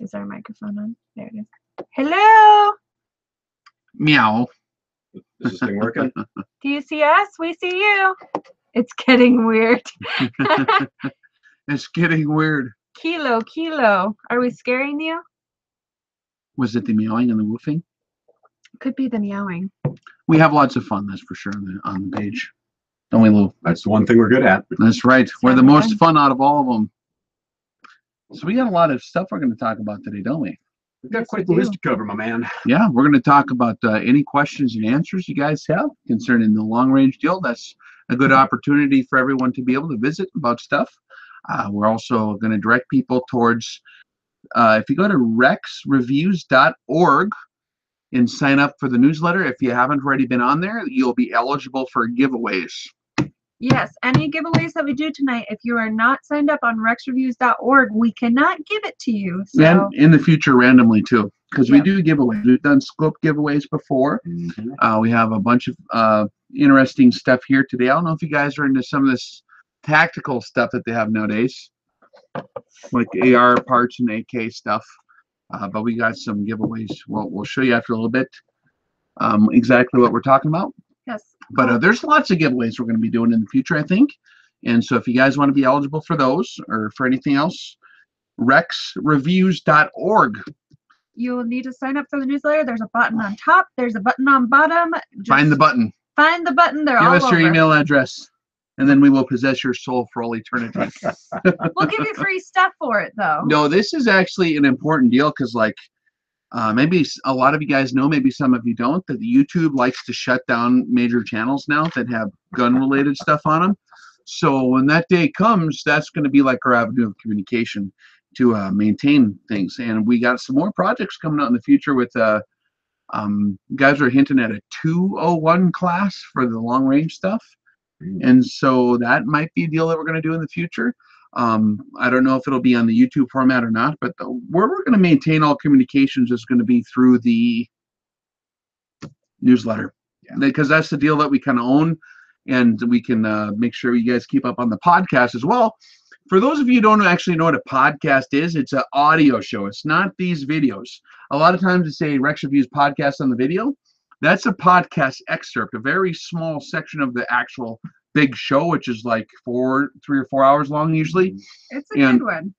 Is our microphone on? There it is. Hello. Meow. Is this thing working? Do you see us? We see you. It's getting weird. It's getting weird. Kilo. Are we scaring you? Was it the meowing and the woofing? Could be the meowing. We have lots of fun, that's for sure, on the page. Don't we, Lou? That's the one thing we're good at. That's right. We're the most fun out of all of them. So we got a lot of stuff we're going to talk about today, don't we? We've got quite the list to cover, my man. Yeah, we're going to talk about any questions and answers you guys have concerning the long-range deal. That's a good opportunity for everyone to be able to visit about stuff. We're also going to direct people towards, if you go to rexreviews.org and sign up for the newsletter, if you haven't already been on there, you'll be eligible for giveaways. Yes, any giveaways that we do tonight, if you are not signed up on rexreviews.org, we cannot give it to you. So. And in the future, randomly too, because we do giveaways. We've done scope giveaways before. Mm-hmm. We have a bunch of interesting stuff here today. I don't know if you guys are into some of this tactical stuff that they have nowadays, like AR parts and AK stuff. But we got some giveaways. We'll show you after a little bit exactly what we're talking about. Yes. But there's lots of giveaways we're going to be doing in the future, I think. And so if you guys want to be eligible for those or for anything else, rexreviews.org. You'll need to sign up for the newsletter. There's a button on top. There's a button on bottom. Find the button. Find the button. They're all over. Give us your over. email address, and then we will possess your soul for all eternity. We'll give you free stuff for it, though. No, this is actually an important deal because, like, maybe a lot of you guys know, maybe some of you don't, that YouTube likes to shut down major channels now that have gun-related stuff on them. So when that day comes, that's going to be like our avenue of communication to maintain things. And we got some more projects coming out in the future with guys are hinting at a 201 class for the long-range stuff. And so that might be a deal that we're going to do in the future. I don't know if it'll be on the YouTube format or not, but where we're going to maintain all communications is going to be through the newsletter, because that's the deal that we kind of own, and we can make sure you guys keep up on the podcast as well. For those of you who don't actually know what a podcast is, it's an audio show. It's not these videos. A lot of times they say Rex Reviews podcast on the video. That's a podcast excerpt, a very small section of the actual big show, which is like 3 or 4 hours long usually. It's a good one.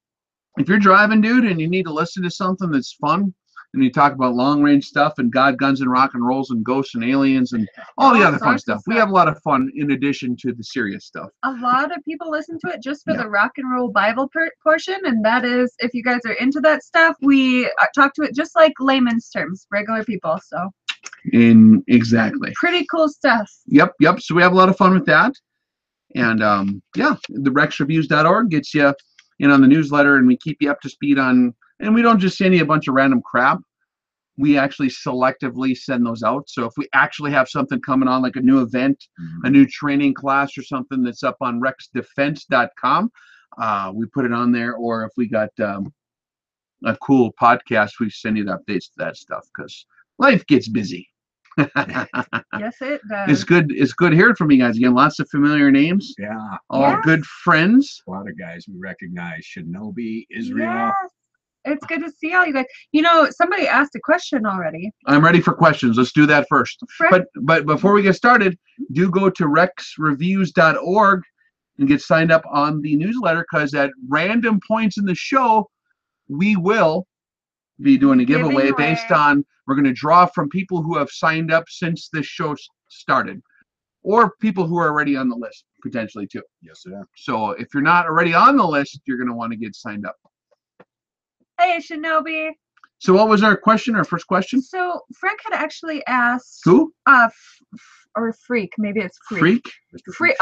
If you're driving, dude, and you need to listen to something that's fun, and you talk about long range stuff and God, guns, and rock and rolls and ghosts and aliens and all the other fun stuff. We have a lot of fun in addition to the serious stuff. A lot of people listen to it just for the rock and roll Bible portion, and that is, if you guys are into that stuff, we talk to it just like layman's terms, regular people. So. Exactly. Pretty cool stuff. Yep. So we have a lot of fun with that. And the rexreviews.org gets you in on the newsletter, and we keep you up to speed on, and we don't just send you a bunch of random crap. We actually selectively send those out. So if we actually have something coming on, like a new event, a new training class or something that's up on rexdefense.com, we put it on there. Or if we got a cool podcast, we send you the updates to that stuff, because life gets busy. Yes, it does. It's good hearing from you guys again. Lots of familiar names. Yeah. All good friends. A lot of guys we recognize. Shinobi, Israel. Yes. It's good to see all you guys. You know, somebody asked a question already. I'm ready for questions. Let's do that first. But before we get started, do go to rexreviews.org and get signed up on the newsletter, because at random points in the show, we will be doing a giveaway based on, we're going to draw from people who have signed up since this show started, or people who are already on the list potentially too. Yes, sir. So if you're not already on the list, you're going to want to get signed up. Hey, Shinobi. So what was our question, our first question? So Frank had actually asked. Who? Or Freak. Maybe it's Freak. Freak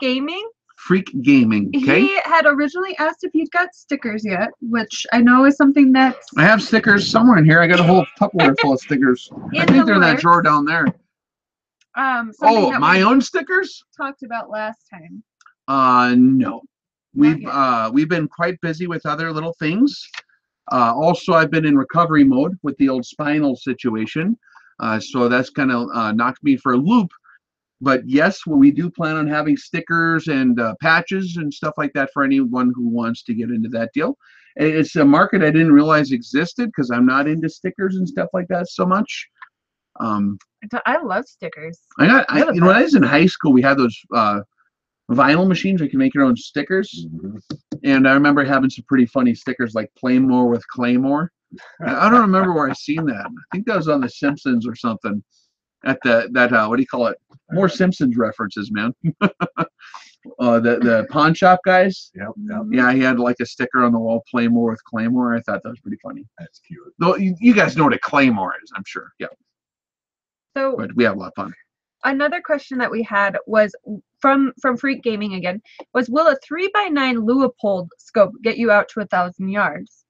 Gaming. Freak Gaming. Okay. He had originally asked if you'd got stickers yet, which I know is something that's. I have stickers somewhere in here. I got a whole Tupperware full of stickers. I think they're in that drawer down there. My own stickers? Talked about last time. No. We've been quite busy with other little things. Also, I've been in recovery mode with the old spinal situation. So that's kind of knocked me for a loop. But yes, we do plan on having stickers and patches and stuff like that for anyone who wants to get into that deal. It's a market I didn't realize existed because I'm not into stickers and stuff like that so much. I love stickers. When I best. was in high school, we had those vinyl machines where you can make your own stickers. And I remember having some pretty funny stickers like Playmore with Claymore. I don't remember where I seen that. I think that was on The Simpsons or something. At that what do you call it? More Simpsons references, man. The pawn shop guys. Yep. Yeah, he had like a sticker on the wall, Playmore with Claymore. I thought that was pretty funny. That's cute. Though you guys know what a Claymore is, I'm sure. Yeah. So But we have a lot of fun. another question that we had was from Freak Gaming again, was will a 3x9 Leupold scope get you out to 1,000 yards?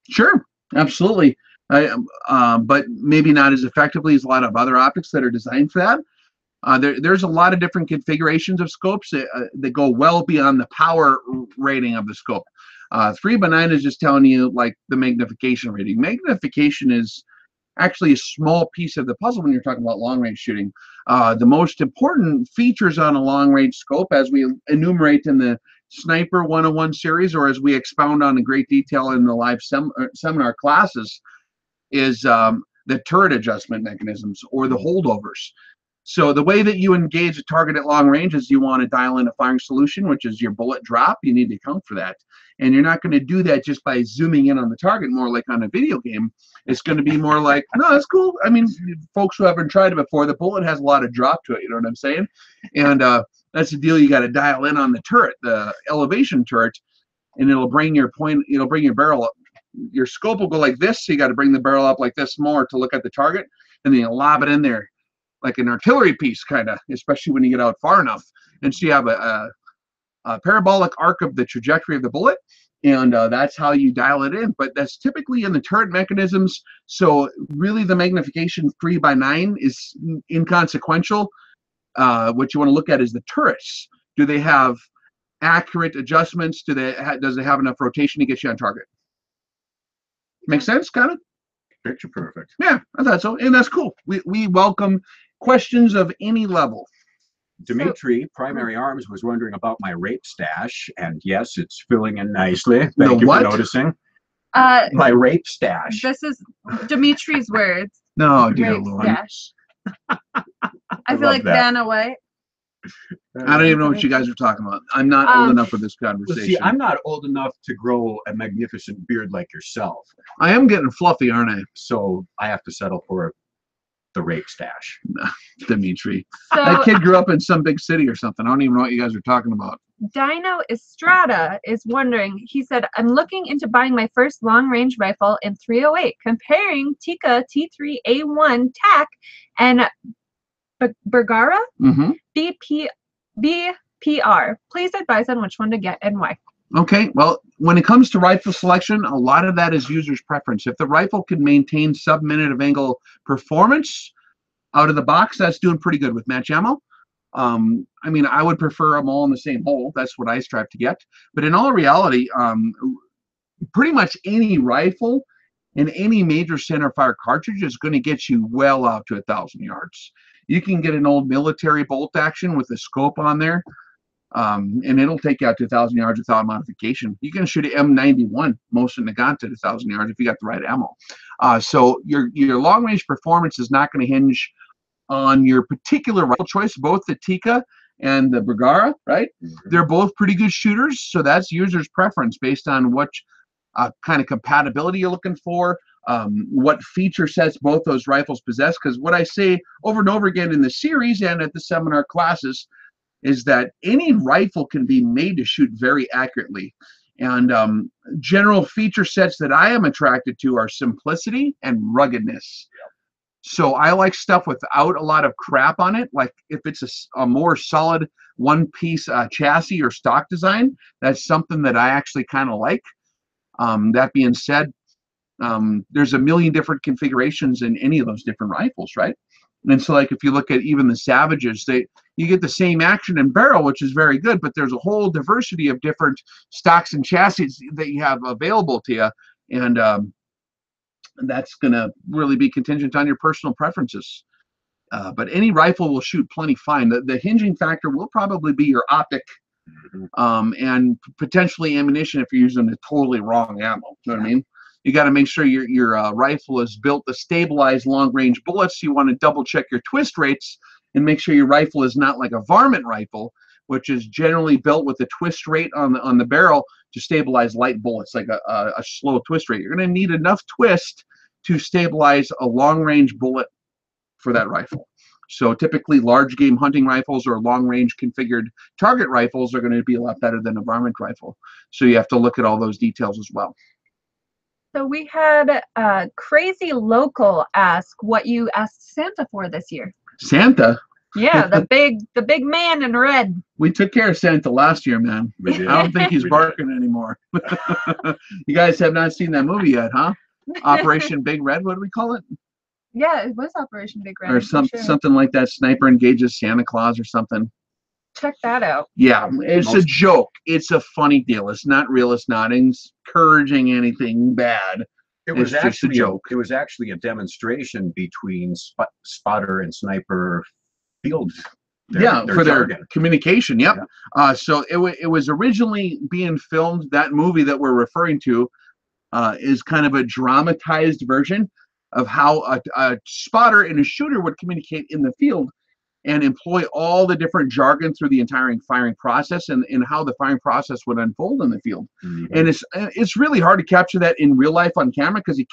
Sure, absolutely. But maybe not as effectively as a lot of other optics that are designed for that. There's a lot of different configurations of scopes that go well beyond the power rating of the scope. 3x9 is just telling you like the magnification rating. Magnification is actually a small piece of the puzzle when you're talking about long range shooting. The most important features on a long range scope, as we enumerate in the Sniper 101 series, or as we expound on in great detail in the live seminar classes, is the turret adjustment mechanisms or the holdovers. So the way that you engage a target at long range is you want to dial in a firing solution, which is your bullet drop. You need to account for that. And you're not going to do that just by zooming in on the target, more like on a video game. It's going to be more like, no, that's cool. I mean, folks who haven't tried it before, the bullet has a lot of drop to it. You know what I'm saying? And that's the deal. You got to dial in on the turret, the elevation turret, and it'll bring your barrel up. Your scope will go like this. So you got to bring the barrel up like this more to look at the target, and then you lob it in there like an artillery piece, kind of, especially when you get out far enough. And so you have a parabolic arc of the trajectory of the bullet, and that's how you dial it in. But that's typically in the turret mechanisms. So really the magnification 3x9 is inconsequential. What you want to look at is the turrets. Do they have accurate adjustments? Does it have enough rotation to get you on target? Make sense, kind of? Picture perfect. Yeah, I thought so. And that's cool. We welcome questions of any level. Dimitri, Primary Arms, was wondering about my rape stash, and yes, it's filling in nicely. Thank you for noticing. My rape stash. This is Dimitri's words. No, dear Rape Lord. stash. I feel like Vanna White. I don't even know what you guys are talking about. I'm not old enough for this conversation. See, I'm not old enough to grow a magnificent beard like yourself. I am getting fluffy, aren't I? So I have to settle for the rape stash. Dimitri. So, that kid grew up in some big city or something. I don't even know what you guys are talking about. Dino Estrada is wondering, he said, I'm looking into buying my first long-range rifle in 308, comparing Tika T3A1 TAC and Bergara BPR. Please advise on which one to get and why. Okay, well, when it comes to rifle selection, a lot of that is user's preference. If the rifle can maintain sub-minute of angle performance out of the box, that's doing pretty good with match ammo. I mean, I would prefer them all in the same hole. That's what I strive to get. But in all reality, pretty much any rifle and any major centerfire cartridge is going to get you well out to 1,000 yards. You can get an old military bolt action with a scope on there, and it'll take you out to 1,000 yards without modification. You can shoot an M91 Mosin Nagant at 1,000 yards if you got the right ammo. So your long-range performance is not going to hinge on your particular rifle choice. Both the Tika and the Bergara, right? They're both pretty good shooters, so that's user's preference based on what kind of compatibility you're looking for, what feature sets both those rifles possess. Because what I say over and over again in the series and at the seminar classes is that any rifle can be made to shoot very accurately. And general feature sets that I am attracted to are simplicity and ruggedness. So I like stuff without a lot of crap on it. Like if it's a more solid one-piece chassis or stock design, that's something that I actually kind of like. That being said, there's a million different configurations in any of those different rifles, right? And so like if you look at even the Savages, you get the same action and barrel, which is very good, but there's a whole diversity of different stocks and chassis that you have available to you. And that's going to really be contingent on your personal preferences. But any rifle will shoot plenty fine. The hinging factor will probably be your optic and potentially ammunition if you're using the totally wrong ammo. You know what I mean? You got to make sure your rifle is built to stabilize long-range bullets. You want to double-check your twist rates and make sure your rifle is not like a varmint rifle, which is generally built with a twist rate on the barrel to stabilize light bullets, like a slow twist rate. You're going to need enough twist to stabilize a long-range bullet for that rifle. So typically large game hunting rifles or long-range configured target rifles are going to be a lot better than a varmint rifle. So you have to look at all those details as well. So we had Crazy Local ask what you asked Santa for this year. Santa? Yeah, the big man in red. We took care of Santa last year, man. I don't think he's barking anymore. You guys have not seen that movie yet, huh? Operation Big Red, what do we call it? Yeah, it was Operation Big Red. Or something like that. Sniper engages Santa Claus or something. Check that out. Yeah, it's a joke. It's a funny deal. It's not real. It's not encouraging anything bad. It was actually just a joke. It was actually a demonstration between spotter and sniper field. For their communication. Yep. Yeah. So it was originally being filmed. That movie that we're referring to is kind of a dramatized version of how a spotter and a shooter would communicate in the field and employ all the different jargon through the entire firing process and how the firing process would unfold in the field. And it's really hard to capture that in real life on camera because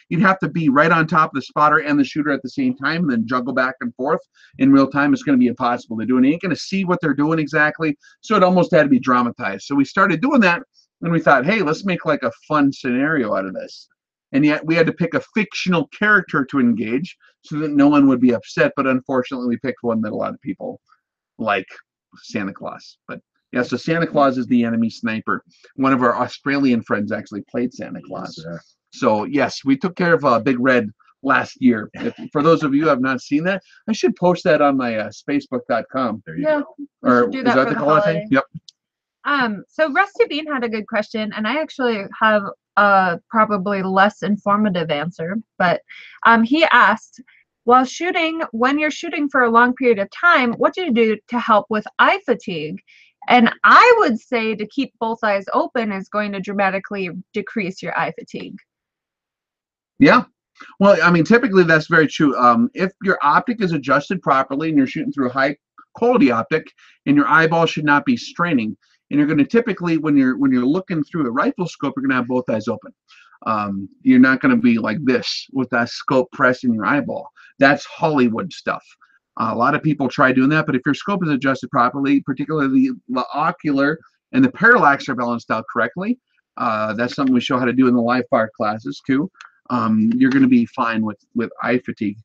you'd have to be right on top of the spotter and the shooter at the same time and then juggle back and forth in real time. It's going to be impossible to do, and you ain't going to see what they're doing exactly. So it almost had to be dramatized. So we started doing that, and we thought, hey, let's make like a fun scenario out of this. And yet we had to pick a fictional character to engage so that no one would be upset. But unfortunately, we picked one that a lot of people like, Santa Claus. But yeah, so Santa Claus is the enemy sniper. One of our Australian friends actually played Santa Claus. Yes, so yes, we took care of Big Red last year. For those of you who have not seen that, I should post that on my spacebook.com. There you go. Or is that the color thing? Yep. So Rusty Bean had a good question, and I actually have a probably less informative answer, but he asked, when you're shooting for a long period of time, what do you do to help with eye fatigue? And I would say to keep both eyes open is going to dramatically decrease your eye fatigue. Yeah. Well, I mean, typically that's very true. If your optic is adjusted properly and you're shooting through a high quality optic and your eyeball should not be straining, and you're going to typically, when you're looking through a rifle scope, you're going to have both eyes open. You're not going to be like this with that scope pressing your eyeball. That's Hollywood stuff. A lot of people try doing that, but if your scope is adjusted properly, particularly the ocular and the parallax are balanced out correctly, that's something we show how to do in the live fire classes too. You're going to be fine with eye fatigue.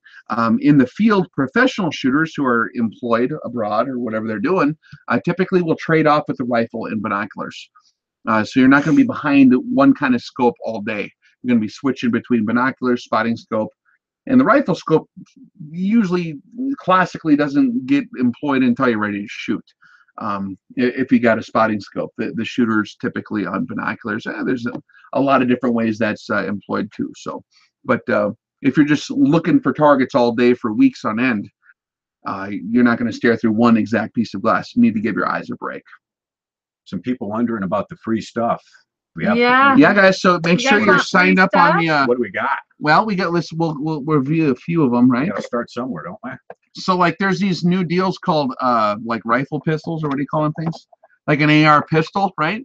In the field, professional shooters who are employed abroad or whatever they're doing typically will trade off with the rifle and binoculars. So you're not going to be behind one kind of scope all day. You're going to be switching between binoculars, spotting scope, and the rifle scope usually classically doesn't get employed until you're ready to shoot. If you got a spotting scope, the shooter's typically on binoculars. There's a lot of different ways that's employed too. So, but if you're just looking for targets all day for weeks on end, you're not going to stare through one exact piece of glass. You need to give your eyes a break. Some people wondering about the free stuff. Yeah, guys. So make sure you're signed up on the. What do we got? Well, we got. We'll review a few of them, right? We gotta start somewhere, don't we? So like, there's these new deals called like rifle pistols, or what do you call them things? Like an AR pistol, right?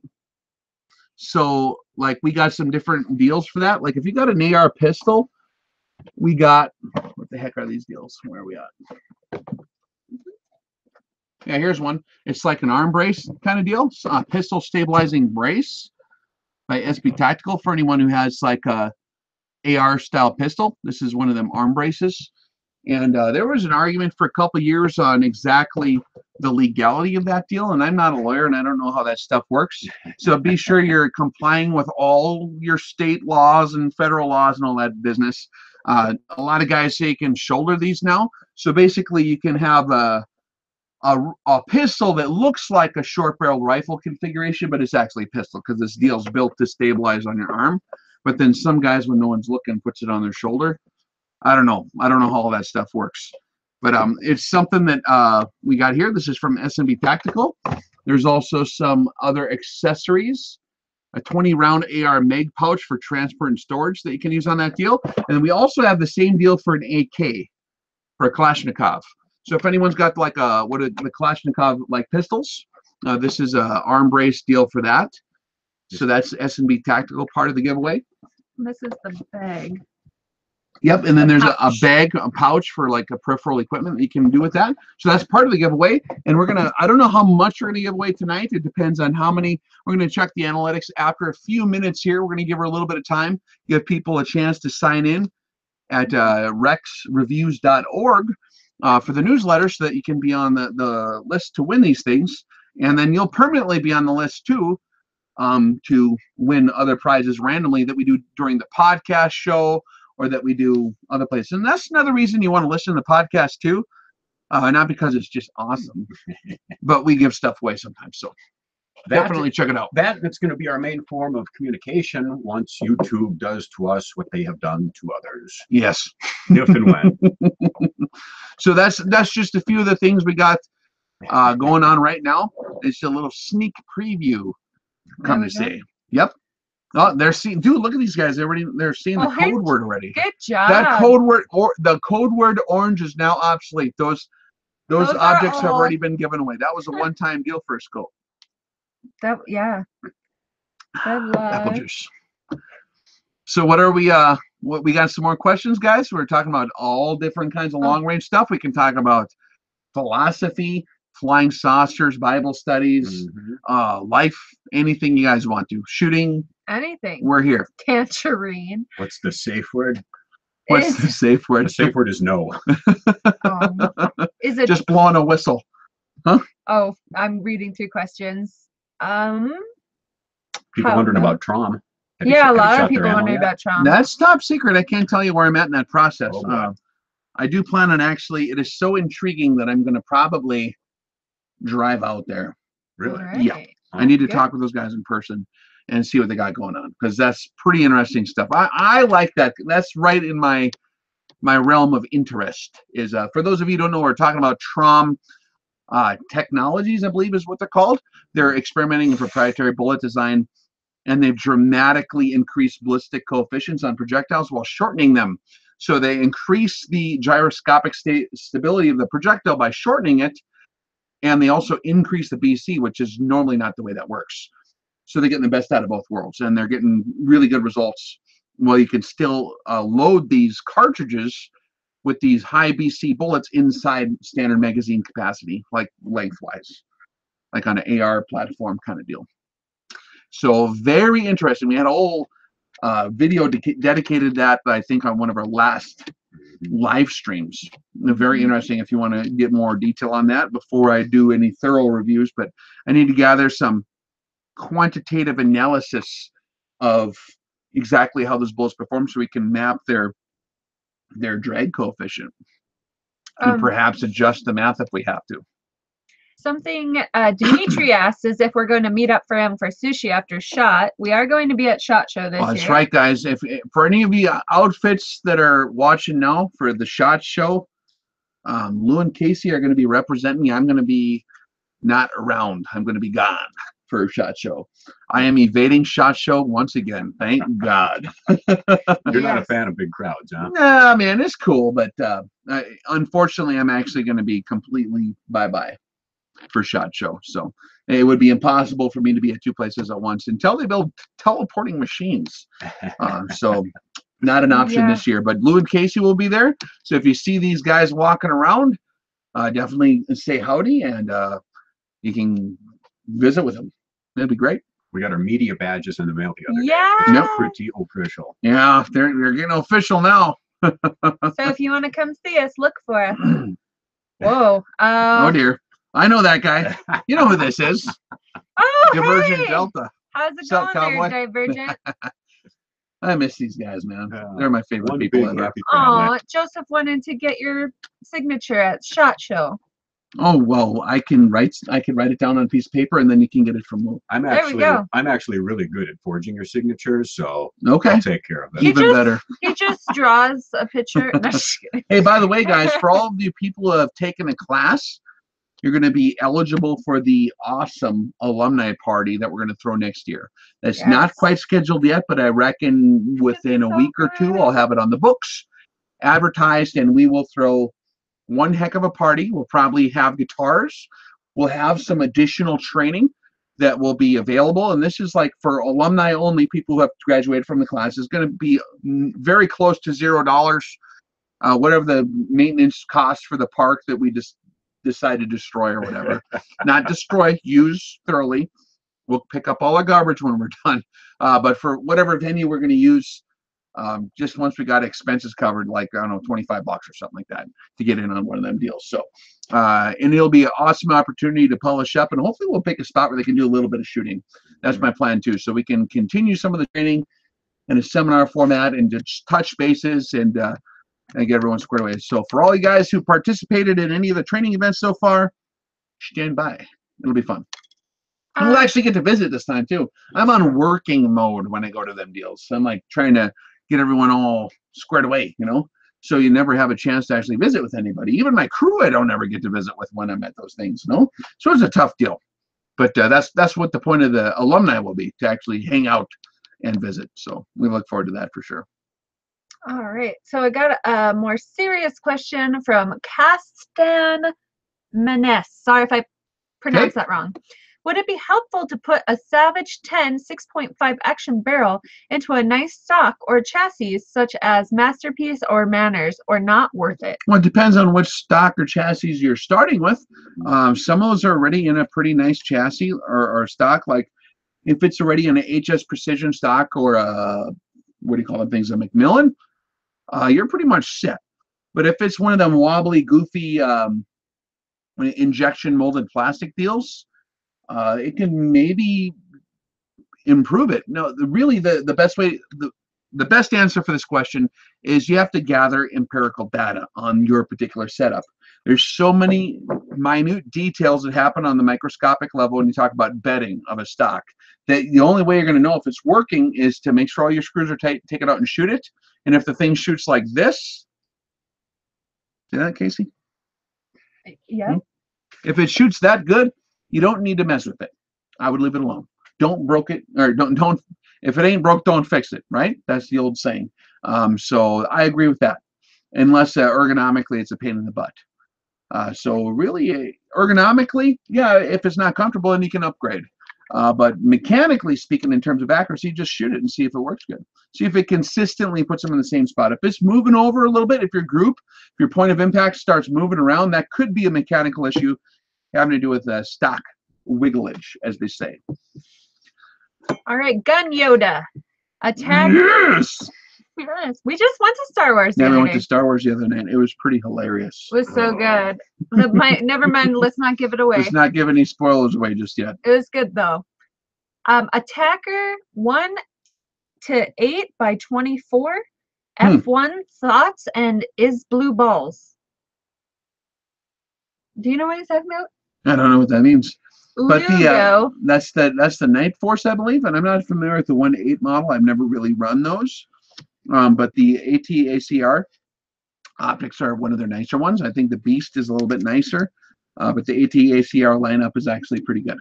So like, we got some different deals for that. Like if you got an AR pistol, we got, what the heck are these deals? Where are we at? Yeah, here's one. It's like an arm brace kind of deal. Pistol stabilizing brace by SB Tactical for anyone who has like a AR style pistol. This is one of them arm braces. And there was an argument for a couple of years on exactly the legality of that deal. And I'm not a lawyer and I don't know how that stuff works. So be sure you're complying with all your state laws and federal laws and all that business. A lot of guys say you can shoulder these now. So basically you can have a pistol that looks like a short-barreled rifle configuration, but it's actually a pistol because this deal's built to stabilize on your arm. But then some guys, when no one's looking, puts it on their shoulder. I don't know how all that stuff works. But it's something that we got here. This is from SMB Tactical. There's also some other accessories, a 20-round AR mag pouch for transport and storage that you can use on that deal. And we also have the same deal for an AK, for a Kalashnikov. So if anyone's got like the Kalashnikov like pistols, this is a arm brace deal for that. So that's S&B Tactical part of the giveaway. This is the bag. Yep, and then there's a bag, a pouch for like a peripheral equipment that you can do with that. So that's part of the giveaway. And we're gonna, I don't know how much we're gonna give away tonight. It depends on how many. We're gonna check the analytics after a few minutes here. We're gonna give her a little bit of time, give people a chance to sign in at rexreviews.org for the newsletter so that you can be on the list to win these things. And then you'll permanently be on the list too, to win other prizes randomly that we do during the podcast show, or that we do other places. And that's another reason you want to listen to the podcast too. Not because it's just awesome, but we give stuff away sometimes. So definitely check it out. That's going to be our main form of communication once YouTube does to us what they have done to others. Yes. If and when. So that's just a few of the things we got going on right now. It's a little sneak preview, come to say. Yep. Oh, they're seeing. Dude, look at these guys. They're seeing the code word already. Good job. That code word, or the code word orange, is now obsolete. Those objects have already been given away. That was a one-time deal for a scope. Yeah. Good luck. Apple juice. So what are we? What we got? Some more questions, guys. We're talking about all different kinds of long-range stuff. We can talk about philosophy, flying saucers, Bible studies, life, anything you guys want to. Shooting. Anything. We're here. Tangerine. What's the safe word? What's the safe word? The safe word is no. Is it just blowing a whistle? Huh? Oh, I'm reading through questions. People wondering about Trom. Yeah, a lot of people wondering about Trom. That's top secret. I can't tell you where I'm at in that process. I do plan on actually. It is so intriguing that I'm going to probably drive out there. Really? Right. Yeah. I need to talk with those guys in person and see what they got going on, because that's pretty interesting stuff. I like that. That's right in my realm of interest. Is for those of you who don't know, we're talking about Trom Technologies, I believe is what they're called. They're experimenting in proprietary bullet design, and they've dramatically increased ballistic coefficients on projectiles while shortening them. So they increase the gyroscopic stability of the projectile by shortening it, and they also increase the BC, which is normally not the way that works. So they're getting the best out of both worlds, and they're getting really good results. Well, you can still load these cartridges with these high BC bullets inside standard magazine capacity, like lengthwise, like on an AR platform kind of deal. So very interesting. We had a whole video dedicated to that, I think, on one of our last live streams. Very interesting if you want to get more detail on that before I do any thorough reviews. But I need to gather some quantitative analysis of exactly how those bullets perform so we can map their drag coefficient and perhaps adjust the math if we have to. Something Dimitri asked is if we're going to meet up for him for sushi after SHOT. We are going to be at SHOT Show this year. That's right, guys. If for any of you outfits that are watching now for the SHOT Show, Lou and Casey are going to be representing me. I'm going to be not around. I'm going to be gone for SHOT Show. I am evading SHOT Show once again. Thank God. You're not a fan of big crowds, huh? Nah, man, it's cool, but unfortunately, I'm actually going to be completely bye-bye for SHOT Show. So it would be impossible for me to be at two places at once until they build teleporting machines. So not an option this year. But Lou and Casey will be there. So if you see these guys walking around, definitely say howdy, and you can visit with them. That'd be great. We got our media badges in the mail the other day. Yeah. It's pretty official. Yeah, they're getting official now. So if you want to come see us, look for us. Whoa. Oh dear. I know that guy. You know who this is. Oh, Divergent hey. Delta. How's it What's up, going cowboy? there, Divergent? I miss these guys, man. They're my favorite people ever. Oh, Joseph wanted to get your signature at SHOT Show. Oh well, I can write it down on a piece of paper, and then you can get it from Lou. I'm actually really good at forging your signatures, so okay, I'll take care of it. Even better. He just draws a picture. No, hey, by the way, guys, for all of you people who have taken a class, you're going to be eligible for the awesome alumni party that we're going to throw next year. That's not quite scheduled yet, but I reckon within a week or two, I'll have it on the books, advertised, and we will throw one heck of a party. We'll probably have guitars. We'll have some additional training that will be available. And this is like for alumni only, people who have graduated from the class. Is going to be very close to $0. Whatever the maintenance cost for the park that we just decide to destroy or whatever. Not destroy, use thoroughly. We'll pick up all our garbage when we're done. But for whatever venue we're going to use, just once we got expenses covered, like, I don't know, $25 or something like that to get in on one of them deals. So, and it'll be an awesome opportunity to polish up, and hopefully we'll pick a spot where they can do a little bit of shooting. That's my plan too. So we can continue some of the training in a seminar format and just touch bases and get everyone squared away. So for all you guys who participated in any of the training events so far, stand by. It'll be fun. And we'll actually get to visit this time too. I'm on working mode when I go to them deals. So I'm like trying to get everyone all squared away, you know? So you never have a chance to actually visit with anybody. Even my crew, I don't ever get to visit with when I'm at those things, you know? So it's a tough deal. But that's what the point of the alumni will be, to actually hang out and visit. So we look forward to that for sure. All right. So I got a more serious question from Castan Menes. Sorry if I pronounced that wrong. Would it be helpful to put a Savage 10 6.5 action barrel into a nice stock or chassis such as Masterpiece or Manners, or not worth it? Well, it depends on which stock or chassis you're starting with. Some of those are already in a pretty nice chassis or stock. Like if it's already in an HS Precision stock or a, what do you call them things, a Macmillan, you're pretty much set. But if it's one of them wobbly, goofy injection molded plastic deals, it can maybe improve it. No, really the best way, the best answer for this question is you have to gather empirical data on your particular setup. There's so many minute details that happen on the microscopic level when you talk about bedding of a stock, that the only way you're going to know if it's working is to make sure all your screws are tight, take it out and shoot it. And if the thing shoots like this, see that, Casey? Yeah. If it shoots that good, you don't need to mess with it. I would leave it alone. Don't broke it, or don't. If it ain't broke, don't fix it. Right? That's the old saying. So I agree with that. Unless ergonomically, it's a pain in the butt. So really, ergonomically, yeah. If it's not comfortable, then you can upgrade. But mechanically speaking, in terms of accuracy, just shoot it and see if it works good. See if it consistently puts them in the same spot. If it's moving over a little bit, if your point of impact starts moving around, that could be a mechanical issue having to do with stock wigglage, as they say. All right, Gun Yoda. Attack. Yes! Yes. We just went to Star Wars. Yeah, we went to Star Wars the other night. It was pretty hilarious. It was so good. Never mind, let's not give it away. Let's not give any spoilers away just yet. It was good though. Attacker 1 to 8 by 24. F1 thoughts and is blue balls. Do you know what he's talking about? I don't know what that means. But Lugo. That's the Night Force, I believe, and I'm not familiar with the 1 to 8 model. I've never really run those. But the AT-ACR optics are one of their nicer ones. I think the Beast is a little bit nicer, but the AT-ACR lineup is actually pretty good.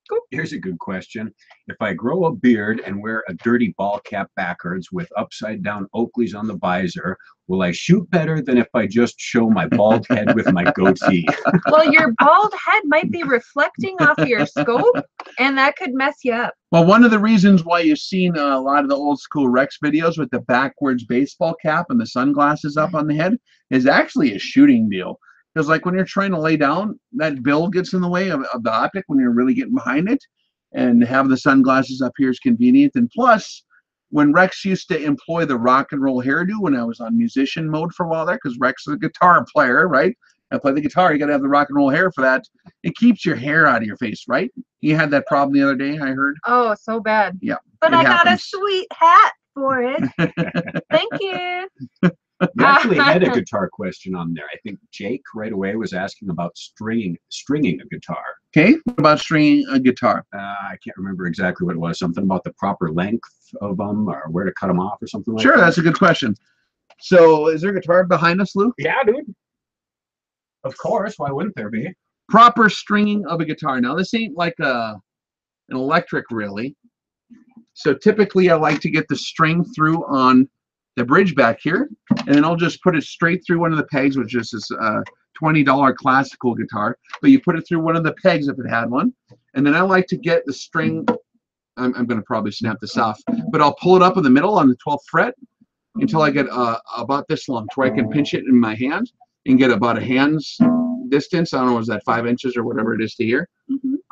Cool. Here's a good question. If I grow a beard and wear a dirty ball cap backwards with upside down Oakleys on the visor, will I shoot better than if I just show my bald head with my goatee? Well, your bald head might be reflecting off your scope, and that could mess you up. Well, one of the reasons why you've seen a lot of the old school Rex videos with the backwards baseball cap and the sunglasses up on the head is actually a shooting deal. Because like when you're trying to lay down, that bill gets in the way of the optic when you're really getting behind it. And having the sunglasses up here is convenient. And plus, when Rex used to employ the rock and roll hairdo when I was on musician mode for a while there, because Rex is a guitar player, right? I play the guitar, you got to have the rock and roll hair for that. It keeps your hair out of your face, right? You had that problem the other day, I heard. Oh, so bad. Yeah. But I got a sweet hat for it. Thank you. You actually had a guitar question on there. I think Jake right away was asking about stringing a guitar. Okay, what about stringing a guitar? I can't remember exactly what it was. Something about the proper length of them or where to cut them off or something like that. Sure, that's a good question. So is there a guitar behind us, Lou? Yeah, dude. Of course. Why wouldn't there be? proper stringing of a guitar. Now this ain't like an electric really. So typically I like to get the string through on the bridge back here, and then I'll just put it straight through one of the pegs, which is this $20 classical guitar, but you put it through one of the pegs if it had one. And then I like to get the string, I'm going to probably snap this off, but I'll pull it up in the middle on the 12th fret until I get about this long, to where I can pinch it in my hand and get about a hand's distance. I don't know, is that 5 inches or whatever it is to here,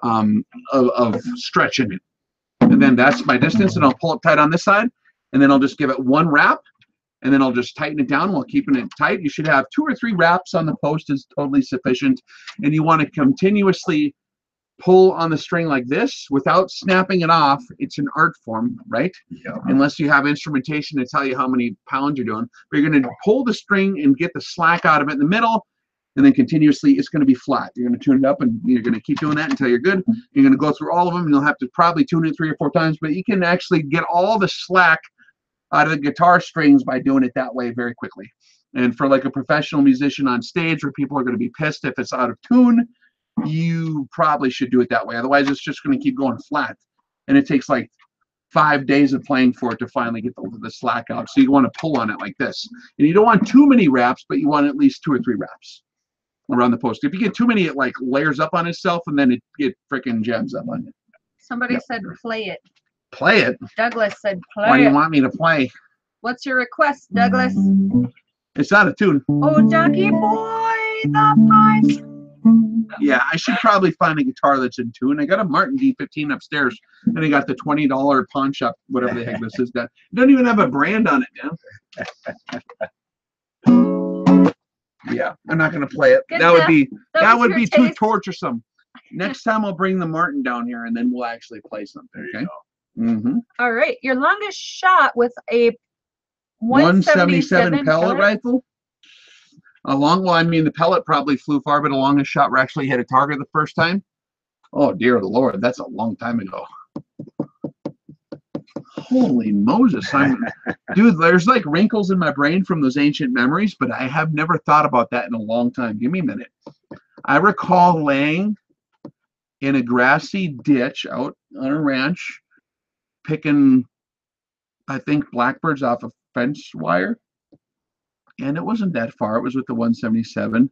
of stretch in it. And then that's my distance, and I'll pull it tight on this side, and then I'll just give it one wrap, and then I'll just tighten it down while keeping it tight. You should have 2 or 3 wraps on the post is totally sufficient. And you want to continuously pull on the string like this without snapping it off. It's an art form, right? Yeah. Unless you have instrumentation to tell you how many pounds you're doing. But you're going to pull the string and get the slack out of it in the middle, and then continuously it's going to be flat. You're going to tune it up, and you're going to keep doing that until you're good. You're going to go through all of them, and you'll have to probably tune it 3 or 4 times, but you can actually get all the slack out of the guitar strings by doing it that way very quickly. And for like a professional musician on stage where people are going to be pissed if it's out of tune, you probably should do it that way. Otherwise, it's just going to keep going flat. And it takes like 5 days of playing for it to finally get the slack out. So you want to pull on it like this. And you don't want too many wraps, but you want at least 2 or 3 wraps around the post. If you get too many, it like layers up on itself, and then it freaking jams up on you. Somebody said play it. Play it? Douglas said play Why do you it. want me to play? What's your request, Douglas? It's out of tune. Oh, Ducky boy, the pipe. Yeah, I should probably find a guitar that's in tune. I got a Martin D15 upstairs, and I got the $20 pawn shop, whatever the heck this is. That it doesn't even have a brand on it, man. Yeah, I'm not gonna play it. Good That would be That was too your taste. torturesome. Next time I'll bring the Martin down here, and then we'll actually play something. Okay. All right, your longest shot with a 177 pellet rifle. Well, I mean, the pellet probably flew far, but the longest shot where actually hit a target the first time. Oh dear Lord, that's a long time ago. Holy Moses! Dude, there's like wrinkles in my brain from those ancient memories, but I have never thought about that in a long time. Give me a minute. I recall laying in a grassy ditch out on a ranch, picking, I think, blackbirds off a fence wire. And it wasn't that far. It was with the 177,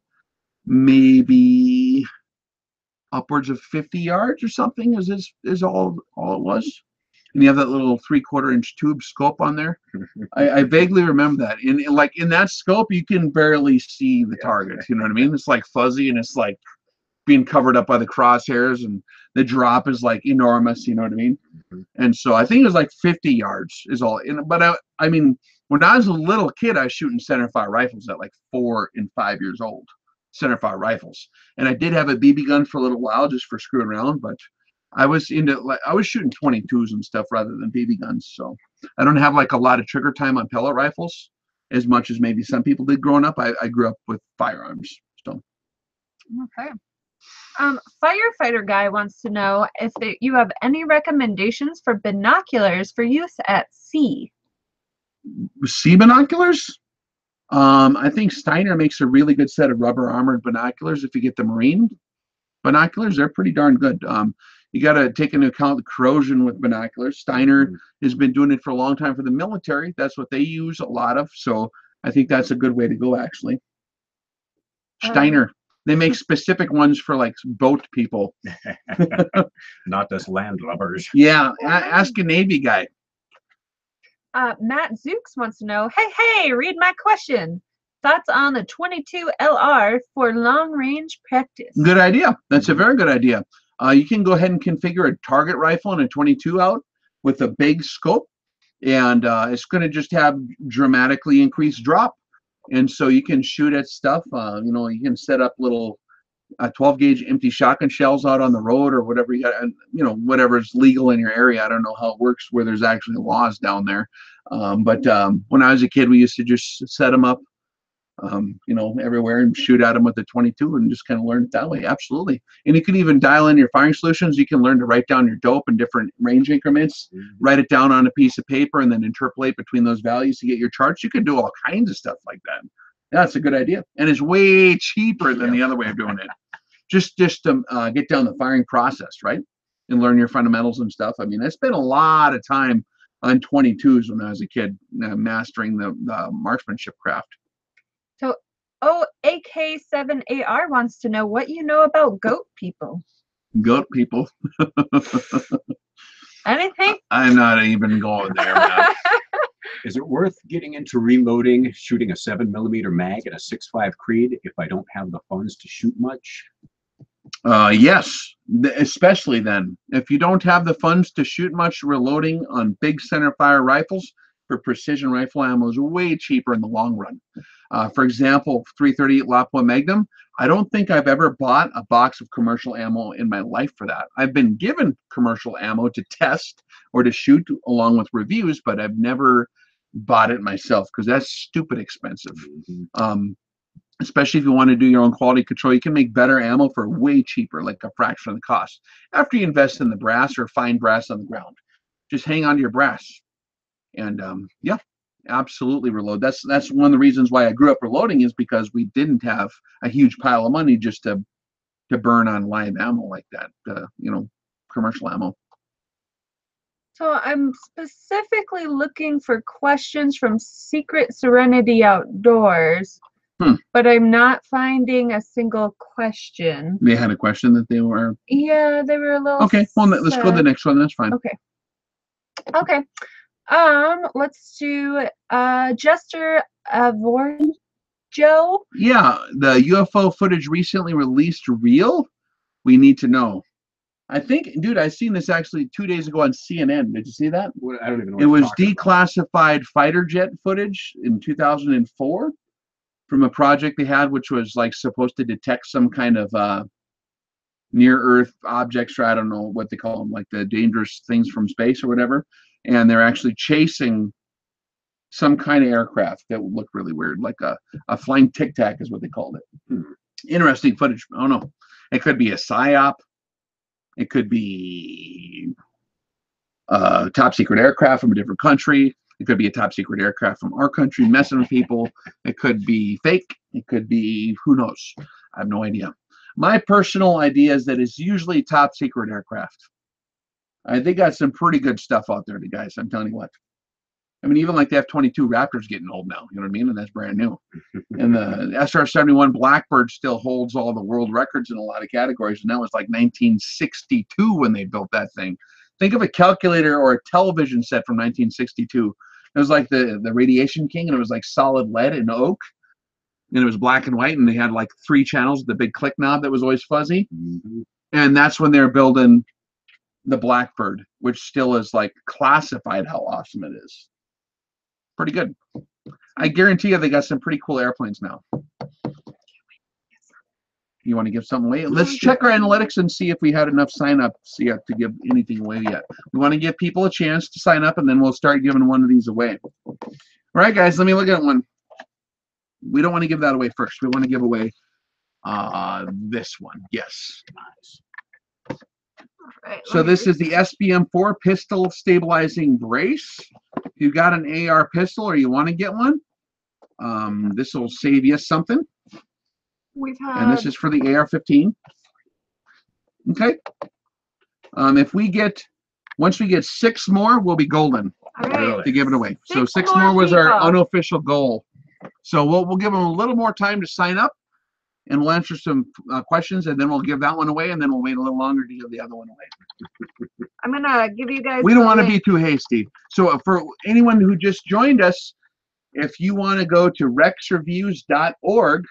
maybe upwards of 50 yards or something is all it was. And you have that little 3/4 inch tube scope on there. I vaguely remember that. In that scope, you can barely see the target. You know what I mean? It's like fuzzy, and it's like being covered up by the crosshairs, and the drop is like enormous. You know what I mean? And so I think it was like 50 yards is all. But I mean, when I was a little kid, I was shooting centerfire rifles at like 4 and 5 years old. Centerfire rifles, and I did have a BB gun for a little while just for screwing around, but I was shooting 22s and stuff rather than BB guns. So I don't have like a lot of trigger time on pellet rifles as much as maybe some people did growing up. I grew up with firearms. So Okay. Firefighter guy wants to know if you have any recommendations for binoculars for use at sea. Sea binoculars? I think Steiner makes a really good set of rubber armored binoculars. If you get the marine binoculars, they're pretty darn good. You got to take into account the corrosion with binoculars. Steiner has been doing it for a long time for the military. That's what they use a lot of. So I think that's a good way to go, actually. Steiner. They make specific ones for like boat people. Not just landlubbers. Yeah, ask a Navy guy. Matt Zooks wants to know, hey, read my question. Thoughts on the 22 LR for long range practice? Good idea. That's a very good idea. You can go ahead and configure a target rifle and a 22 out with a big scope, and it's going to just have dramatically increased drop. And so you can shoot at stuff. You can set up little 12 gauge empty shotgun shells out on the road or whatever you got, whatever's legal in your area. I don't know how it works where there's actually laws down there. But when I was a kid, we used to just set them up, everywhere and shoot at them with the 22 and just kind of learn it that way. Absolutely. And you can even dial in your firing solutions. You can learn to write down your dope in different range increments, write it down on a piece of paper, and then interpolate between those values to get your charts. You can do all kinds of stuff like that. That's a good idea. And it's way cheaper than the other way of doing it. just to get down the firing process, right? And learn your fundamentals and stuff. I mean, I spent a lot of time on 22s when I was a kid, mastering the marksmanship craft. So, AK7AR wants to know what you know about goat people. Goat people. Anything? I'm not even going there, man. Is it worth getting into reloading, shooting a 7mm mag and a 6.5 Creed if I don't have the funds to shoot much? Yes, especially then. If you don't have the funds to shoot much, reloading on big center fire rifles for precision rifle ammo is way cheaper in the long run. For example, 338 Lapua Magnum, I don't think I've ever bought a box of commercial ammo in my life for that. I've been given commercial ammo to test or to shoot along with reviews, but I've never bought it myself because that's stupid expensive. Especially if you want to do your own quality control, you can make better ammo for way cheaper, like a fraction of the cost. After you invest in the brass or fine brass on the ground, just hang on to your brass. And yeah, absolutely reload. That's one of the reasons why I grew up reloading, is because we didn't have a huge pile of money just to burn on live ammo like that, you know, commercial ammo. So I'm specifically looking for questions from Secret Serenity Outdoors, but I'm not finding a single question. They had a question that they were... Yeah, they were a little... Okay, well, let's go to the next one. That's fine. Okay. Okay. Let's do Jester Avorn Joe. Yeah, the UFO footage recently released real? We need to know. I think, dude, I seen this actually 2 days ago on CNN. Did you see that? I don't even know. It was declassified fighter jet footage in 2004 from a project they had, which was like supposed to detect some kind of near Earth objects, or I don't know what they call them, like the dangerous things from space or whatever. And they're actually chasing some kind of aircraft that would look really weird, like a flying tic tac is what they called it. Interesting footage. I don't know. It could be a psyop. It could be a top secret aircraft from a different country. It could be a top secret aircraft from our country messing with people. It could be fake. It could be, who knows? I have no idea. My personal idea is that it's usually top secret aircraft. They got some pretty good stuff out there, the guys. I'm telling you what. I mean, even like the F-22 Raptor's getting old now. You know what I mean? And that's brand new. And the SR-71 Blackbird still holds all the world records in a lot of categories. And that was like 1962 when they built that thing. Think of a calculator or a television set from 1962. It was like the Radiation King, and it was like solid lead and oak. And it was black and white, and they had like 3 channels, the big click knob that was always fuzzy. And that's when they were building the Blackbird, which still is like classified how awesome it is. Pretty good. I guarantee you they got some pretty cool airplanes now. You want to give something away? Let's check our analytics and see if we had enough sign-ups yet to give anything away yet. We want to give people a chance to sign up, and then we'll start giving one of these away. All right, guys, let me look at one. We don't want to give that away first. We want to give away this one. Yes. Nice. Right, so this is the SBM4 pistol stabilizing brace. If you've got an AR pistol or you want to get one, this will save you something. And this is for the AR-15. Okay. Once we get 6 more, we'll be golden to give it away. So 6 more was our unofficial goal. So we'll give them a little more time to sign up, and we'll answer some questions, and then we'll give that one away, and then we'll wait a little longer to give the other one away. I'm going to give you guys... We don't want to be too hasty. So for anyone who just joined us, if you want to go to rexreviews.org,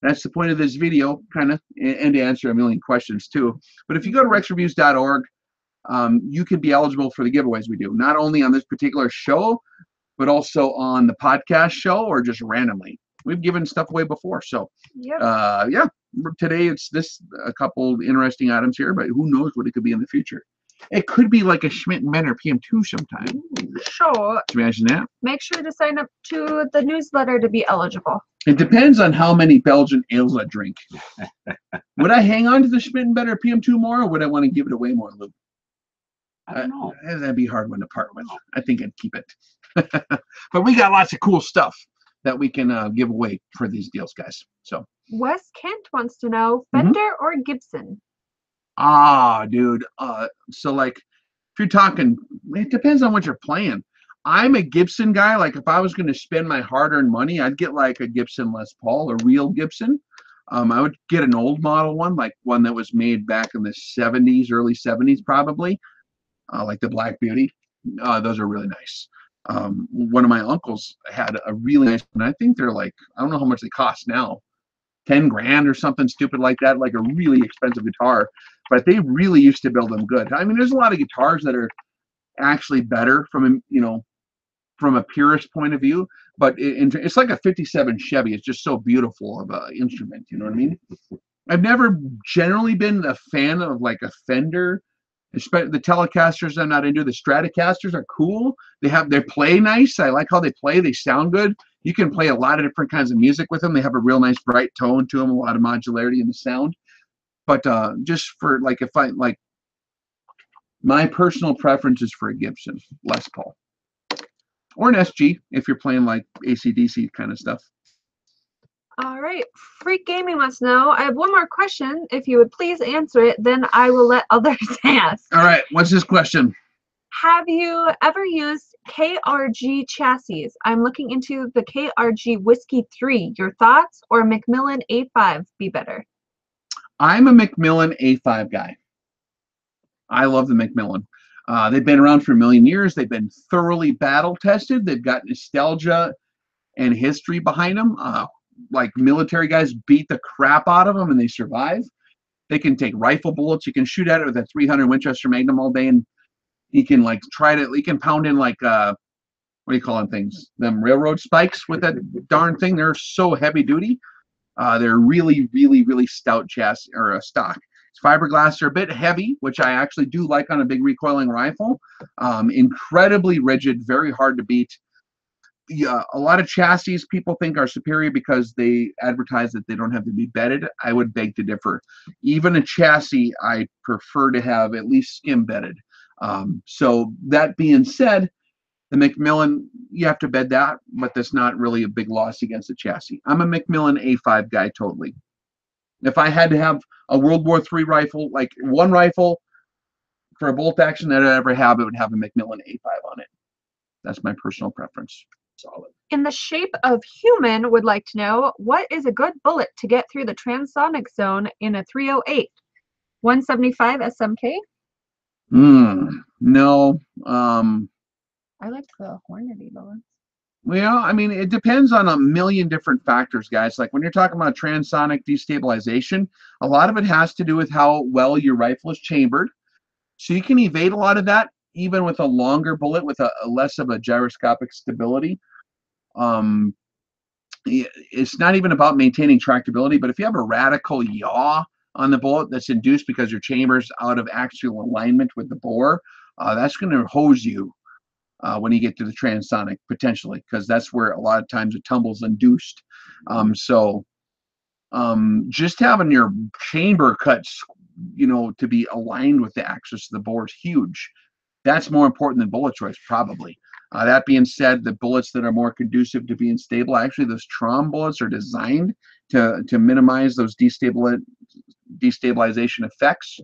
that's the point of this video, kind of, and to answer a million questions too. But if you go to rexreviews.org, you can be eligible for the giveaways we do, not only on this particular show, but also on the podcast show or just randomly. We've given stuff away before. So, yeah, today it's a couple interesting items here, but who knows what it could be in the future. It could be like a Schmidt & Benner PM2 sometime. Sure. Can you imagine that? Make sure to sign up to the newsletter to be eligible. It depends on how many Belgian ales I drink. Would I hang on to the Schmidt & Benner PM2 more, or would I want to give it away more, Luke? I don't know. That'd be a hard one to part with. I think I'd keep it. But we got lots of cool stuff. that we can give away for these deals, guys. So Wes Kent wants to know Mhm. Fender or Gibson? Dude. So like, if you're talking, it depends on what you're playing. I'm a Gibson guy. Like, if I was going to spend my hard-earned money, I'd get like a Gibson Les Paul, a real Gibson. I would get an old model one, like one that was made back in the 70s, early 70s, probably, like the Black Beauty. Those are really nice. One of my uncles had a really nice one. I think they're like, I don't know how much they cost now, 10 grand or something stupid like that, like a really expensive guitar. But they really used to build them good. I mean, there's a lot of guitars that are actually better from a purist point of view, but it's like a 57 Chevy. It's just so beautiful of an instrument. You know what I mean? I've never generally been a fan of like a Fender. The Telecasters I'm not into. The Stratocasters are cool. They play nice. I like how they play. They sound good. You can play a lot of different kinds of music with them. They have a real nice bright tone to them, a lot of modularity in the sound. But just for like, if I like, my personal preference is for a Gibson Les Paul or an SG if you're playing like AC/DC kind of stuff. All right. Freak Gaming wants to know. I have one more question. If you would please answer it, then I will let others ask. All right. What's this question? Have you ever used KRG chassis? I'm looking into the KRG Whiskey 3. Your thoughts, or Macmillan A5 be better? I'm a Macmillan A5 guy. I love the Macmillan. They've been around for a million years. They've been thoroughly battle tested. They've got nostalgia and history behind them. Like military guys beat the crap out of them and they survive. They can take rifle bullets. You can shoot at it with a 300 Winchester Magnum all day, and you can like you can pound in like what do you call them things? Them railroad spikes with that darn thing. They're so heavy duty. They're really, really, really stout chassis or stock. Fiberglass are a bit heavy, which I actually do like on a big recoiling rifle. Incredibly rigid, very hard to beat. Yeah, a lot of chassis people think are superior because they advertise that they don't have to be bedded. I would beg to differ. Even a chassis, I prefer to have at least skim bedded. So that being said, the Macmillan, you have to bed that, but that's not really a big loss against the chassis. I'm a Macmillan A5 guy totally. If I had to have a World War III rifle, like one rifle for a bolt action that I'd ever have, it would have a Macmillan A5 on it. That's my personal preference. Solid. In the shape of human would like to know, what is a good bullet to get through the transonic zone in a 308? 175 SMK? No. I like the Hornady bullets. Well, I mean, it depends on a million different factors, guys. Like when you're talking about transonic destabilization, a lot of it has to do with how well your rifle is chambered. So you can evade a lot of that, even with a longer bullet with a less of a gyroscopic stability. It's not even about maintaining tractability, but if you have a radical yaw on the bullet that's induced because your chamber's out of actual alignment with the bore, that's going to hose you when you get to the transonic, potentially, because that's where a lot of times the tumble's induced. Just having your chamber cuts, to be aligned with the axis of the bore is huge. That's more important than bullet choice, probably. That being said, the bullets that are more conducive to being stable, actually, those Trom bullets are designed to minimize those destabilization effects.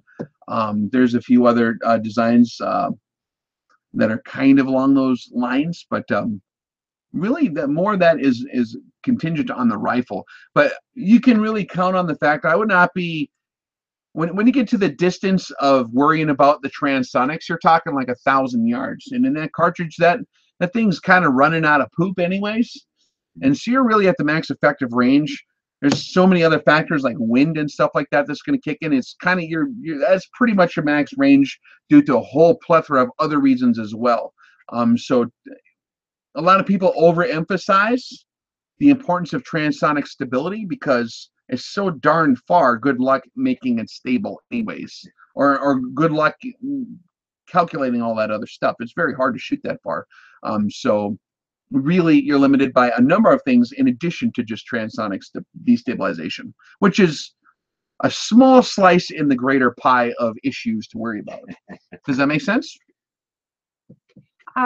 There's a few other designs that are kind of along those lines, but really, more of that is contingent on the rifle. But you can really count on the fact I would not be. When you get to the distance of worrying about the transonics, you're talking like 1,000 yards. And in that cartridge, that thing's kind of running out of poop anyways. And so you're really at the max effective range. There's so many other factors like wind and stuff like that that's going to kick in. It's kind of that's pretty much your max range due to a whole plethora of other reasons as well. So a lot of people overemphasize the importance of transonic stability because it's so darn far. Good luck making it stable anyways, or good luck calculating all that other stuff. It's very hard to shoot that far. So really you're limited by a number of things in addition to just transonic destabilization, which is a small slice in the greater pie of issues to worry about. Does that make sense?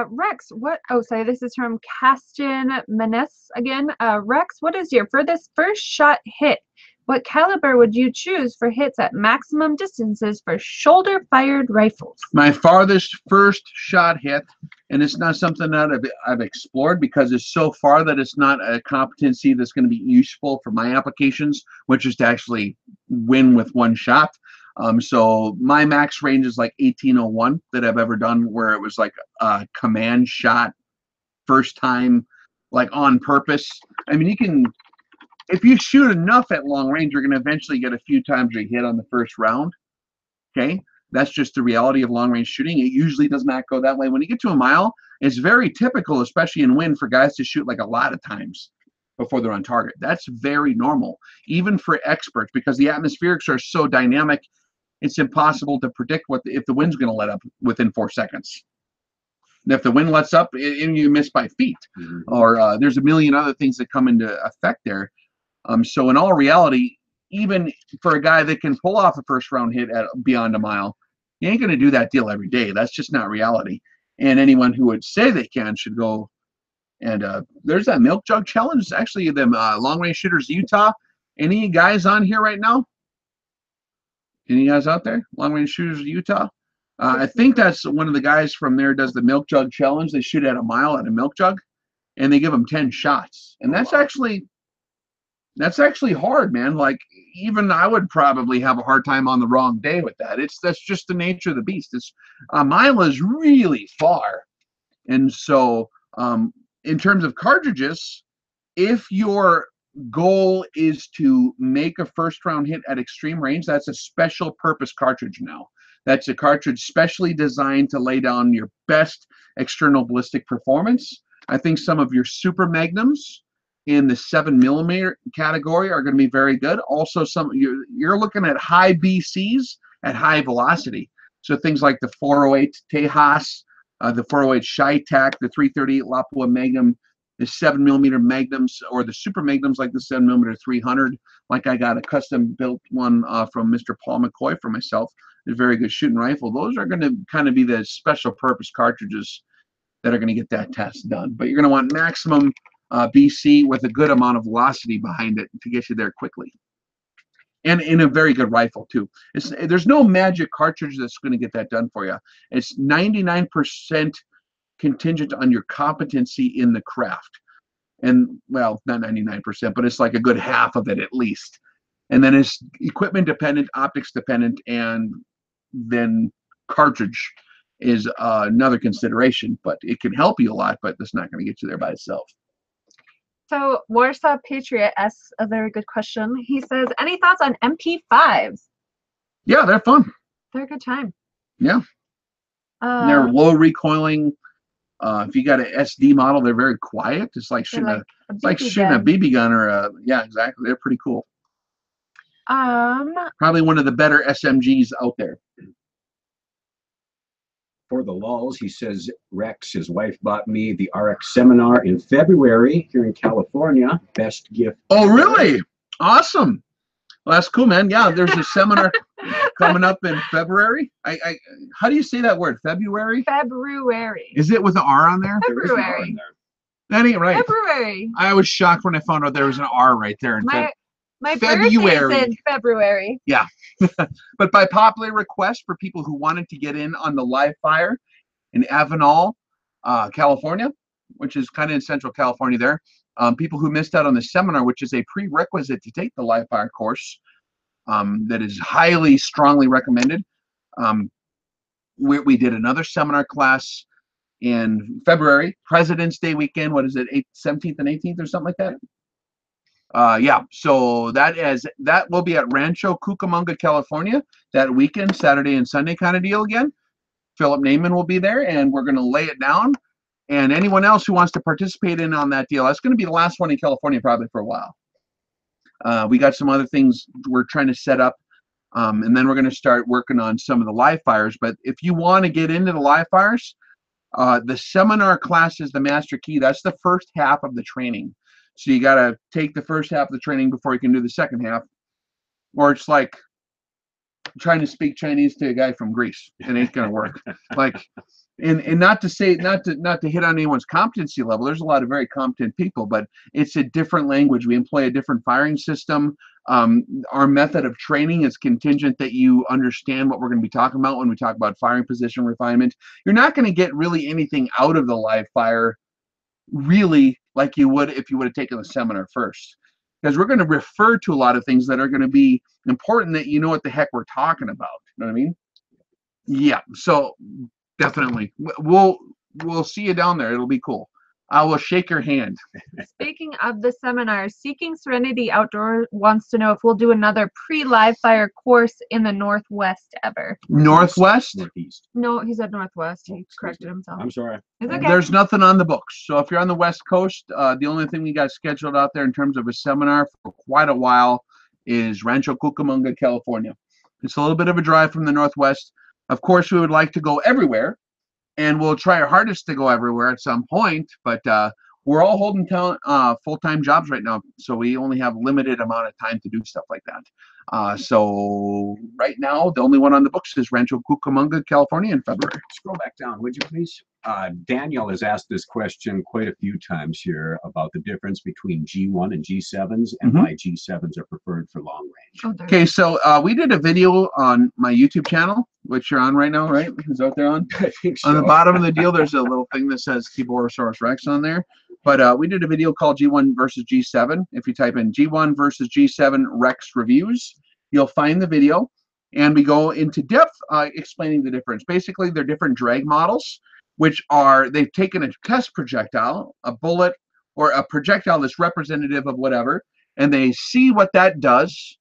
Rex, what? Oh, sorry, this is from Caston Menes again. Rex, what is your for this first shot hit? What caliber would you choose for hits at maximum distances for shoulder-fired rifles? My farthest first shot hit, and it's not something that I've explored because it's so far that it's not a competency that's going to be useful for my applications, which is to actually win with one shot. So my max range is like 1801 that I've ever done, where it was like a command shot, first time, like on purpose. I mean, you can, if you shoot enough at long range, you're going to eventually get a few times a hit on the first round. Okay, that's just the reality of long range shooting. It usually does not go that way. When you get to a mile, it's very typical, especially in wind, for guys to shoot like a lot of times before they're on target. That's very normal, even for experts, because the atmospherics are so dynamic. It's impossible to predict if the wind's going to let up within 4 seconds. And if the wind lets up, you miss by feet, or there's a million other things that come into effect there. So in all reality, even for a guy that can pull off a first round hit at beyond a mile, you ain't going to do that deal every day. That's just not reality. And anyone who would say they can should go. And there's that milk jug challenge. Actually, them long range shooters, Utah. Any guys on here right now? Any guys out there? Long range shooters, Utah. I think that's one of the guys from there does the milk jug challenge. They shoot at a mile at a milk jug, and they give them 10 shots. And that's actually hard, man. Like, even I would probably have a hard time on the wrong day with that. That's just the nature of the beast. It's a mile is really far. And so in terms of cartridges, if your goal is to make a first round hit at extreme range, that's a special purpose cartridge now. That's a cartridge specially designed to lay down your best external ballistic performance. I think some of your super magnums in the 7mm category are going to be very good. Also, you're looking at high BCs at high velocity. So things like the 408 Tejas, the 408 Chi-Tac, the 338 Lapua Magnum, the 7mm magnums, or the super magnums like the 7mm 300. Like I got a custom built one from Mr. Paul McCoy for myself. It's a very good shooting rifle. Those are going to kind of be the special purpose cartridges that are going to get that test done. But you're going to want maximum BC with a good amount of velocity behind it to get you there quickly. And in a very good rifle too. There's no magic cartridge that's going to get that done for you. It's 99% contingent on your competency in the craft. And well, not 99%, but it's like a good half of it at least. And then it's equipment dependent, optics dependent, and then cartridge is another consideration. But it can help you a lot, but it's not going to get you there by itself. So Warsaw Patriot asks a very good question. He says, any thoughts on MP5s? Yeah, they're fun. They're a good time. Yeah. They're low recoiling. If you got an SD model, they're very quiet. It's like shooting a BB gun or a, yeah, exactly. They're pretty cool. Probably one of the better SMGs out there. For the lulz, he says, Rex, his wife bought me the RX seminar in February here in California. Best gift. Oh, really? Awesome. Well, that's cool, man. Yeah, there's a seminar coming up in February. How do you say that word? February? February. Is it with an R on there? February. That ain't right. February. I was shocked when I found out there was an R right there. My birthday's in February. Yeah. But by popular request for people who wanted to get in on the live fire in Avenal, California, which is kind of in Central California there, people who missed out on the seminar, which is a prerequisite to take the live fire course, that is highly, strongly recommended. We did another seminar class in February, President's Day weekend. What is it, 17th and 18th or something like that? Yeah, so that will be at Rancho Cucamonga, California that weekend, Saturday and Sunday kind of deal again. Philip Naiman will be there, and we're going to lay it down. And anyone else who wants to participate in on that deal, that's going to be the last one in California probably for a while. We got some other things we're trying to set up, and then we're going to start working on some of the live fires. But if you want to get into the live fires, the seminar class is the master key. That's the first half of the training. So you got to take the first half of the training before you can do the second half. Or it's like trying to speak Chinese to a guy from Greece. It ain't gonna work. Like, and not to say not to hit on anyone's competency level. There's a lot of very competent people, but it's a different language. We employ a different firing system. Our method of training is contingent that you understand what we're going to be talking about when we talk about firing position refinement. You're not going to get really anything out of the live fire really like you would if you would have taken the seminar first, because we're going to refer to a lot of things that are going to be important that you know what the heck we're talking about. You know what I mean? Yeah. So definitely, we'll see you down there. It'll be cool. I will shake your hand. Speaking of the seminars, Seeking Serenity Outdoor wants to know if we'll do another pre-live fire course in the Northwest ever. Northwest? Northeast. No, he said Northwest. He Excuse corrected me. himself. I'm sorry. It's okay. There's nothing on the books. So if you're on the West Coast, the only thing we got scheduled out there in terms of a seminar for quite a while is Rancho Cucamonga, California. It's a little bit of a drive from the Northwest. Of course, we would like to go everywhere, and we'll try our hardest to go everywhere at some point, but we're all holding full-time jobs right now, so we only have limited amount of time to do stuff like that. So right now, the only one on the books is Rancho Cucamonga, California in February. Scroll back down, would you please? Daniel has asked this question quite a few times here about the difference between G1 and G7s and why G7s are preferred for long range. Oh, Okay, so we did a video on my YouTube channel, which you're on right now, right? Is out there on? I think so. On the bottom of the deal, there's a little thing that says TiborasaurusRex on there. But we did a video called G1 versus G7. If you type in G1 versus G7 Rex reviews, you'll find the video. And we go into depth explaining the difference. Basically, they're different drag models, which are, they've taken a test projectile, a bullet, or a projectile that's representative of whatever, and they see what that does,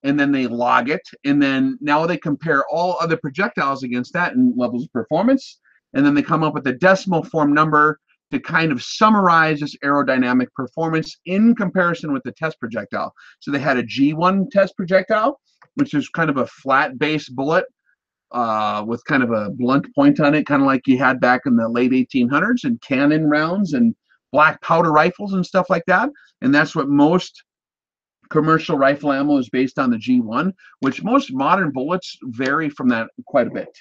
and then they log it, and then now they compare all other projectiles against that in levels of performance, and then they come up with a decimal form number to kind of summarize this aerodynamic performance in comparison with the test projectile. So they had a G1 test projectile, which is kind of a flat base bullet with kind of a blunt point on it, kind of like you had back in the late 1800s, and cannon rounds and black powder rifles and stuff like that. And that's what most commercial rifle ammo is based on, the G1, which most modern bullets vary from that quite a bit,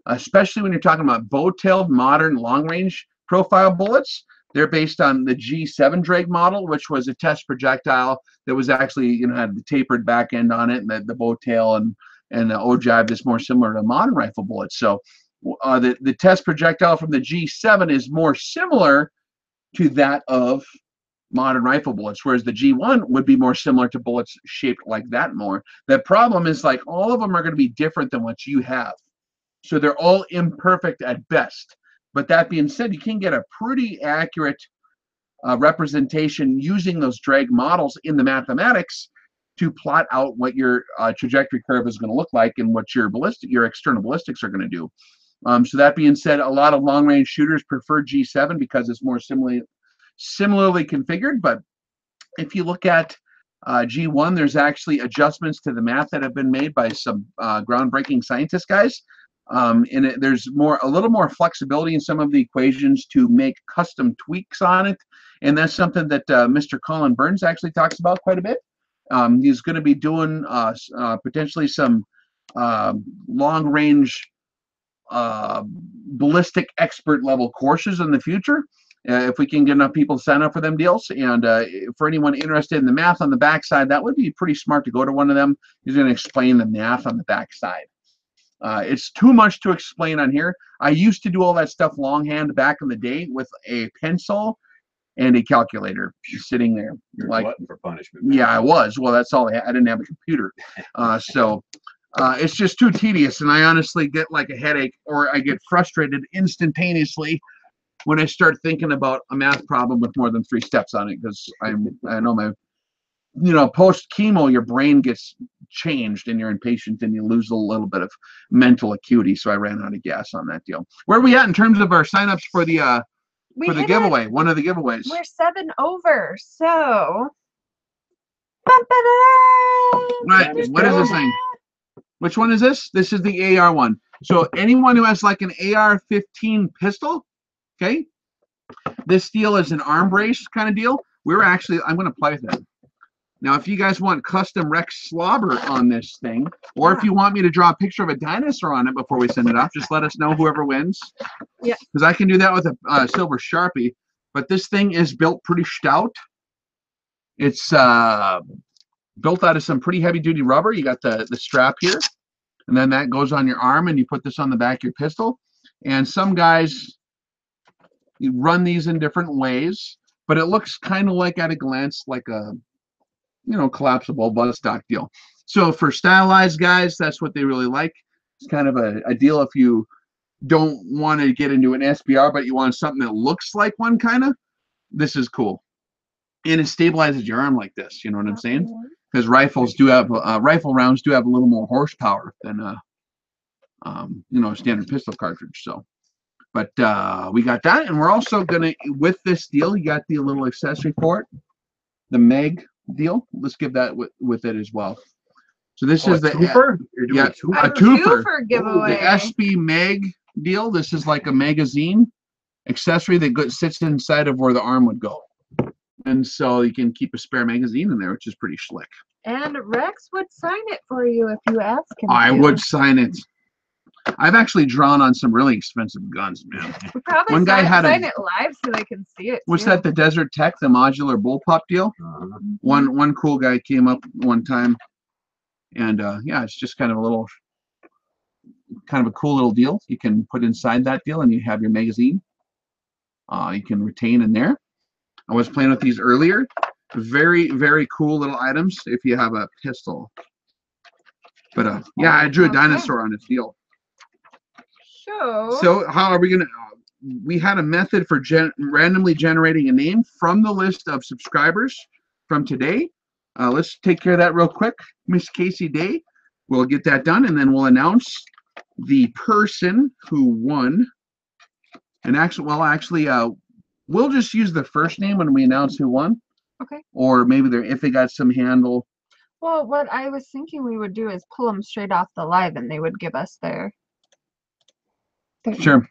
especially when you're talking about bow-tailed modern long-range profile bullets. They're based on the G7 drag model, which was a test projectile that was actually, you know, had the tapered back end on it, and the bow tail and the ogive is more similar to modern rifle bullets. So the test projectile from the G7 is more similar to that of modern rifle bullets, whereas the G1 would be more similar to bullets shaped like that more. The problem is, like, all of them are going to be different than what you have. So they're all imperfect at best. But that being said, you can get a pretty accurate representation using those drag models in the mathematics to plot out what your trajectory curve is going to look like and what your external ballistics are going to do. So that being said, a lot of long-range shooters prefer G7 because it's more similarly configured. But if you look at G1, there's actually adjustments to the math that have been made by some groundbreaking scientist guys. And there's a little more flexibility in some of the equations to make custom tweaks on it, and that's something that Mr. Colin Burns actually talks about quite a bit. He's going to be doing potentially some long-range ballistic expert level courses in the future, if we can get enough people to sign up for them deals. And for anyone interested in the math on the backside, that would be pretty smart to go to one of them. He's going to explain the math on the backside. It's too much to explain on here. I used to do all that stuff longhand back in the day with a pencil and a calculator sitting there. You're like, glutton for punishment, man. Yeah, I was. Well, that's all I had. I didn't have a computer. So it's just too tedious, and I honestly get like a headache, or I get frustrated instantaneously when I start thinking about a math problem with more than 3 steps on it, because I know my, post chemo, your brain gets changed and you're impatient and you lose a little bit of mental acuity. So I ran out of gas on that deal. Where are we at in terms of our signups for the giveaway? One of the giveaways. We're 7 over. So. Right. What is this thing? Which one is this? This is the AR one. So anyone who has like an AR-15 pistol, okay, this deal is an arm brace kind of deal. I'm going to play with that. Now, if you guys want custom Rex slobber on this thing, or if you want me to draw a picture of a dinosaur on it before we send it off, just let us know, whoever wins. Yeah. Because I can do that with a silver Sharpie. But this thing is built pretty stout. It's built out of some pretty heavy-duty rubber. You got the strap here, and then that goes on your arm, and you put this on the back of your pistol. And some guys run these in different ways, but it looks kind of like, at a glance, like a collapsible buttstock deal. So for stylized guys, that's what they really like. It's kind of a deal if you don't want to get into an SBR, but you want something that looks like one, kind of. This is cool, and it stabilizes your arm like this. You know what I'm saying? Because rifles do have rifle rounds do have a little more horsepower than a standard pistol cartridge. So, but we got that, and we're also gonna, with this deal, you got the little accessory for it, the mag deal. Let's give that with it as well. So this is the twofer? You're doing a twofer giveaway. The SB mag deal. This is like a magazine accessory that sits inside of where the arm would go, and so you can keep a spare magazine in there, which is pretty slick. And Rex would sign it for you if you ask him. I would sign it. I've actually drawn on some really expensive guns, man. We probably One guy had sign it live so they can see it. What's that? The Desert Tech, the modular bullpup deal. One cool guy came up one time, and yeah, it's just kind of a cool little deal. You can put inside that deal, and you have your magazine. You can retain in there. I was playing with these earlier. Very, very cool little items if you have a pistol. But yeah, I drew a dinosaur on this deal. So how are we gonna? We had a method for randomly generating a name from the list of subscribers from today. Let's take care of that real quick. Miss Casey Day, we'll get that done, and then we'll announce the person who won. And actually, we'll just use the first name when we announce who won. Okay. Or maybe if they got some handle. Well, what I was thinking we would do is pull them straight off the live, and they would give us their Sure.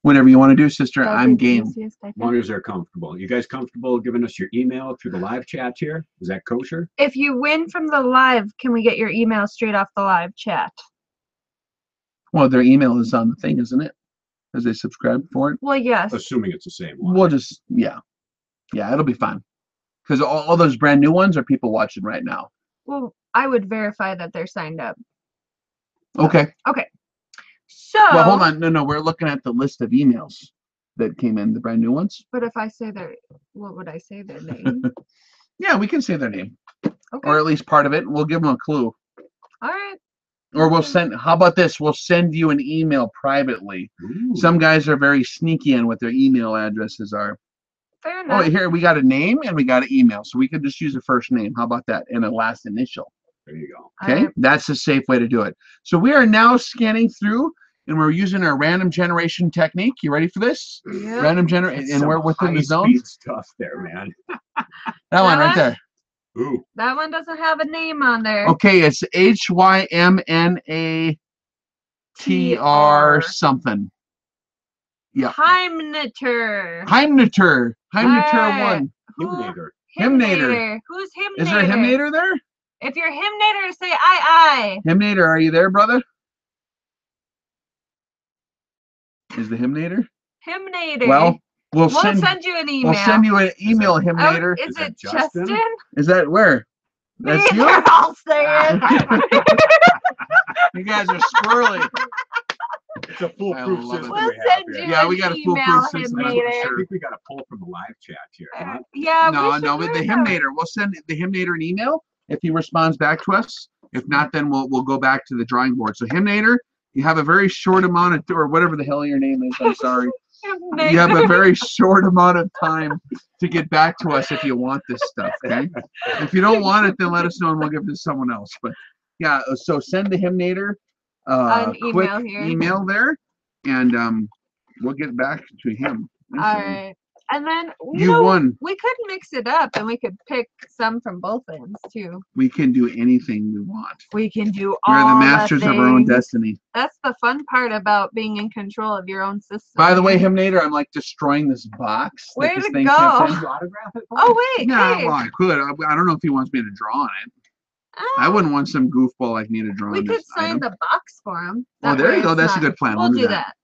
Whatever you want to do, sister. I'm game. As long as they're comfortable. You guys comfortable giving us your email through the live chat here? Is that kosher? If you win from the live, can we get your email straight off the live chat? Well, their email is on the thing, isn't it? As they subscribe for it. Well, yes. Assuming it's the same one. We'll just, yeah, it'll be fine. Because all those brand new ones are people watching right now. Well, I would verify that they're signed up. Okay. Okay. So. Well, hold on. No, we're looking at the list of emails that came in, the brand new ones. But if I say what would I say their name? Yeah, we can say their name. Okay. Or at least part of it. We'll give them a clue. All right. Or we'll send, how about this? We'll send you an email privately. Ooh. Some guys are very sneaky in what their email addresses are. Fair enough. Oh, here we got a name and we got an email. So we could just use a first name. How about that? And a last initial. There you go. Okay. That's a safe way to do it. So we are now scanning through and we're using our random generation technique. You ready for this? Yeah. Random generation. And we're within the zone. Stuff there, man. That one right there. Ooh. That one doesn't have a name on there. Okay. It's HYMNATR something. Yeah. Heimnater. Heimnater 1. Hymnator. Who's Hymnator? Is there a Hymnator there? If you're Hymnator, say aye. Hymnator, are you there, brother? Is the Hymnator? Hymnator. Well, we'll send you an email. We'll send you an email, Hymnator. Is it Justin? Is that where? That's you? I'll say it. You guys are squirrely. It's a foolproof system. We'll send you yeah, we got a foolproof system. I think we got a pull from the live chat here. Huh? Yeah. No, with the Hymnator. We'll send the Hymnator an email if he responds back to us. If not, then we'll go back to the drawing board. So Hymnator, you have a very short amount of, or whatever the hell your name is. I'm sorry. You have a very short amount of time to get back to us if you want this stuff. Okay. If you don't want it, then let us know and we'll give it to someone else. But yeah, so send the Hymnator an quick email here. email there, and we'll get back to him. All right. And then You won. we could mix it up and we could pick some from both ends too. We can do anything we want. We can do We're all the masters of our own things. destiny. That's the fun part about being in control of your own system. By the way, Himnator, I'm like destroying this box. Way that this to thing go. kept in. Did you autograph it? Oh wait, Yeah, hey. well, I could. I don't know if he wants me to draw on it. I wouldn't want some goofball like me to draw We on could this sign item. the box for him. Oh, there you go. That's a good plan. We'll do that.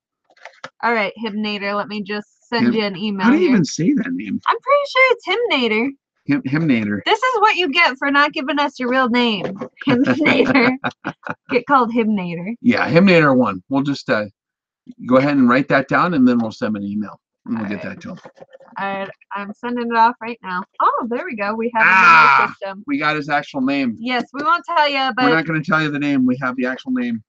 All right, Himnator. Let me just send you an email. How do you here. even say that name? I'm pretty sure it's Himnator. Himnator. This is what you get for not giving us your real name. Himnator. Get called Himnator. Yeah, Himnator 1. We'll just go ahead and write that down, and then we'll send him an email, and we'll get that to him. All right, I'm sending it off right now. Oh, there we go. We have it in our system. We got his actual name. Yes, we won't tell you, but We're not going to tell you the name. We have the actual name.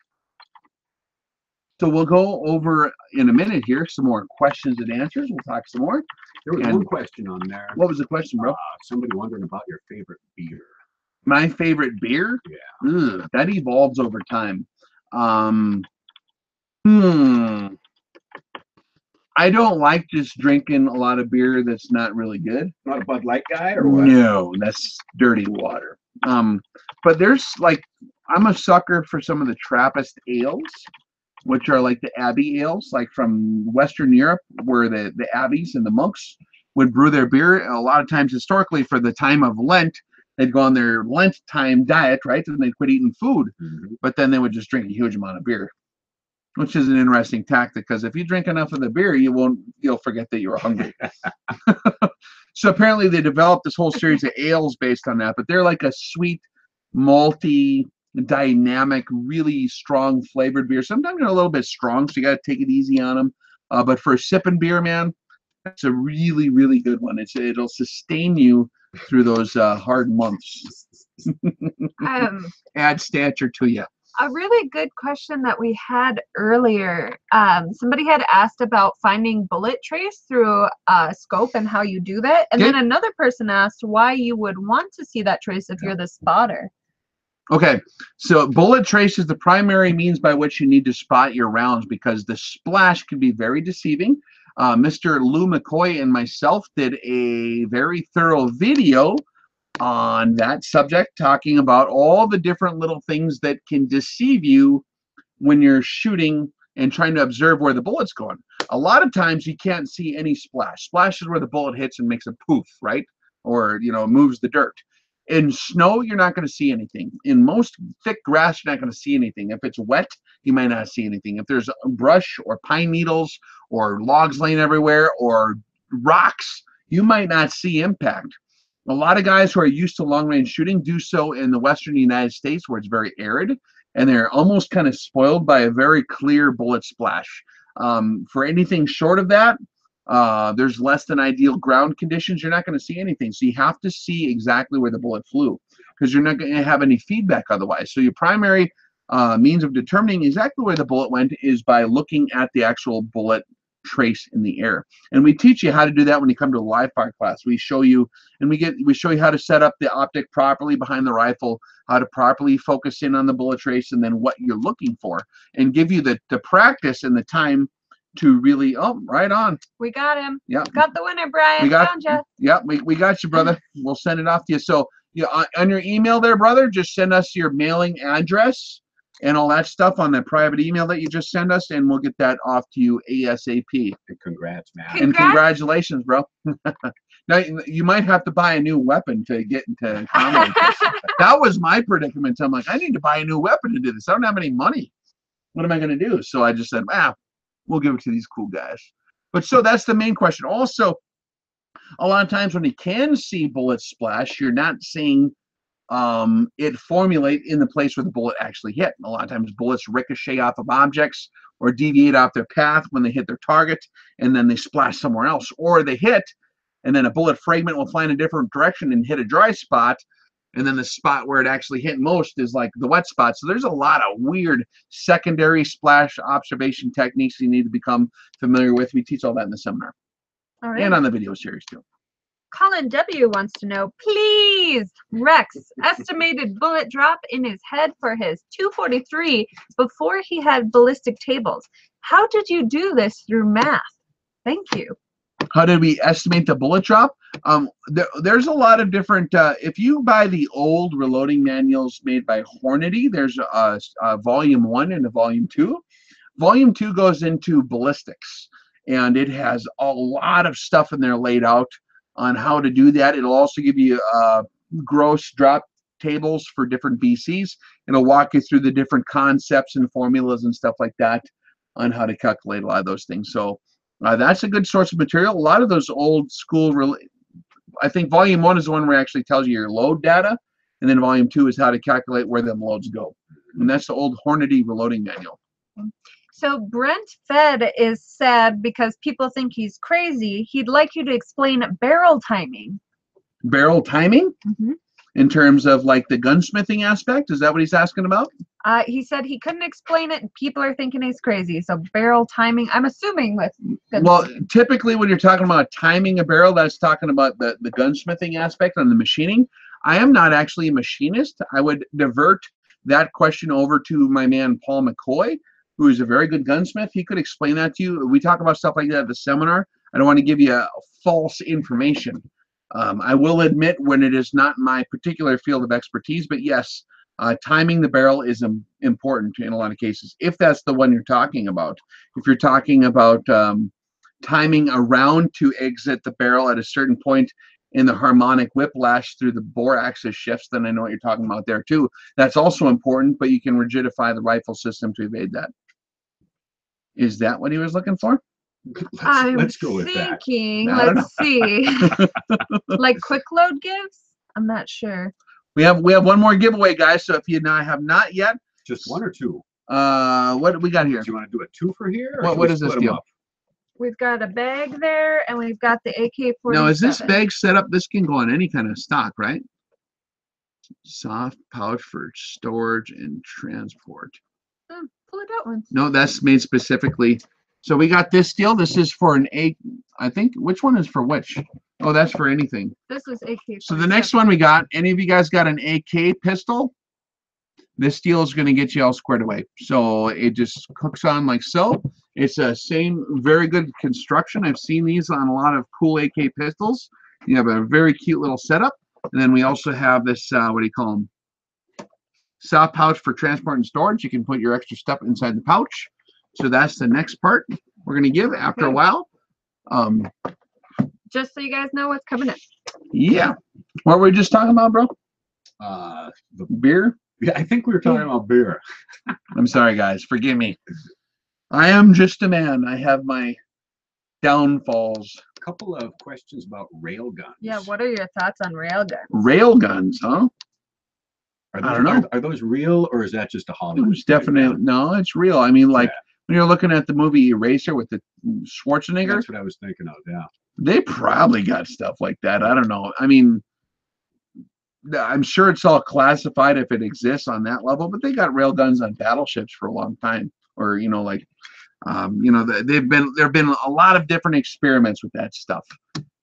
So we'll go over in a minute here some more questions and answers. We'll talk some more. There was one question on there. What was the question, bro? Somebody wondering about your favorite beer. My favorite beer? Yeah. Ugh, that evolves over time. I don't like just drinking a lot of beer that's not really good. Not a Bud Light guy or what? No, that's dirty water. But there's like, I'm a sucker for some of the Trappist ales, which are like the abbey ales, like from Western Europe, where the abbeys and the monks would brew their beer. A lot of times, historically, for the time of Lent, they'd go on their Lent time diet, right? And they'd quit eating food, but then they would just drink a huge amount of beer, which is an interesting tactic, because if you drink enough of the beer, you'll forget that you were hungry. So apparently they developed this whole series of ales based on that, but they're like a sweet, malty, dynamic, really strong flavored beer. Sometimes they're a little bit strong, so you got to take it easy on them. But for a sipping beer, man, it's a really, really good one. It'll sustain you through those hard months. Add stature to you. A really good question that we had earlier. Somebody had asked about finding bullet trace through a scope and how you do that. And then another person asked why you would want to see that trace if you're the spotter. Okay, so bullet trace is the primary means by which you need to spot your rounds, because the splash can be very deceiving. Mr. Lou McCoy and myself did a very thorough video on that subject, talking about all the different little things that can deceive you when you're shooting and trying to observe where the bullet's going. A lot of times you can't see any splash. Splash is where the bullet hits and makes a poof, right? Or, moves the dirt. In snow, you're not going to see anything. In most thick grass, you're not going to see anything. If it's wet, you might not see anything. If there's a brush or pine needles or logs laying everywhere or rocks, you might not see impact. A lot of guys who are used to long-range shooting do so in the western United States, where it's very arid, and they're almost kind of spoiled by a very clear bullet splash. For anything short of that, there's less than ideal ground conditions. You're not going to see anything. So you have to see exactly where the bullet flew, because you're not going to have any feedback otherwise. So your primary means of determining exactly where the bullet went is by looking at the actual bullet trace in the air. And we teach you how to do that when you come to a live fire class. We show you, and we show you how to set up the optic properly behind the rifle, how to properly focus in on the bullet trace, and then what you're looking for, and give you the practice and the time to really, right on. We got him. Yeah. Got the winner, Brian. Found you. Yeah, we got you, brother. We'll send it off to you. So on your email there, brother, just send us your mailing address and all that stuff on that private email that you just sent us, and we'll get that off to you ASAP. And congrats, man. And congratulations, bro. Now, you might have to buy a new weapon to get into combat. That was my predicament. I'm like, I need to buy a new weapon to do this. I don't have any money. What am I going to do? So I just said, we'll give it to these cool guys. But so that's the main question. Also, a lot of times when you can see bullets splash, you're not seeing it formulate in the place where the bullet actually hit. A lot of times bullets ricochet off of objects or deviate off their path when they hit their target, and then they splash somewhere else. Or they hit, and then a bullet fragment will fly in a different direction and hit a dry spot, and then the spot where it actually hit most is like the wet spot. So there's a lot of weird secondary splash observation techniques you need to become familiar with. We teach all that in the seminar. All right. And on the video series too. Colin W. wants to know, please, Rex, estimated bullet drop in his head for his 243 before he had ballistic tables. How did you do this through math? Thank you. How did we estimate the bullet drop? There's a lot of different. If you buy the old reloading manuals made by Hornady, there's a volume 1 and a volume 2. Volume 2 goes into ballistics, and it has a lot of stuff in there laid out on how to do that. It'll also give you gross drop tables for different BCs. It'll walk you through the different concepts and formulas and stuff like that on how to calculate a lot of those things. So that's a good source of material. A lot of those old school, I think volume 1 is the one where it actually tells you your load data, and then volume 2 is how to calculate where them loads go. And that's the old Hornady reloading manual. So Brent Fed is sad because people think he's crazy. He'd like you to explain barrel timing. Barrel timing? Mm-hmm. In terms of like the gunsmithing aspect? Is that what he's asking about? He said he couldn't explain it and people are thinking he's crazy. So barrel timing, I'm assuming with well, typically when you're talking about timing a barrel, that's talking about the gunsmithing aspect and the machining. I am not actually a machinist. I would divert that question over to my man Paul McCoy, who is a very good gunsmith. He could explain that to you. We talk about stuff like that at the seminar. I don't want to give you false information. I will admit when it is not my particular field of expertise, but yes, timing the barrel is important in a lot of cases, if that's the one you're talking about. If you're talking about timing a round to exit the barrel at a certain point in the harmonic whiplash through the bore axis shifts, then I know what you're talking about there too. That's also important, but you can rigidify the rifle system to evade that. Is that what he was looking for? Let's go with that. Let's see. Like quick load gives? I'm not sure. We have one more giveaway, guys. So if you have not yet, just one or two. What do we got here? Do you want to do a two for here? What is this deal? We've got a bag there, and we've got the AK-47. Now, is this bag set up? This can go on any kind of stock, right? Soft pouch for storage and transport. Pull it out once. No, that's made specifically. So we got this deal. This is for an A. I think which one is for which? Oh, that's for anything. This is AK-47. So the next one we got. Any of you guys got an AK pistol? This deal is going to get you all squared away. So it just hooks on like so. It's a same very good construction. I've seen these on a lot of cool AK pistols. You have a very cute little setup, and then we also have this. What do you call them? Soft pouch for transport and storage. You can put your extra stuff inside the pouch. So that's the next part we're going to give after a while. Just so you guys know what's coming in. Yeah. What were we just talking about, bro? The beer? Yeah, I think we were talking about beer. I'm sorry, guys. Forgive me. I am just a man. I have my downfalls. A couple of questions about rail guns. Yeah, what are your thoughts on rail guns? Rail guns, huh? I don't know. Are those real, or is that just a Hollywood? It's definitely no. It's real. I mean, like when you're looking at the movie Eraser with the Schwarzenegger. That's what I was thinking of. Yeah. They probably got stuff like that. I don't know. I mean, I'm sure it's all classified if it exists on that level, but they got rail guns on battleships for a long time, or there've been a lot of different experiments with that stuff,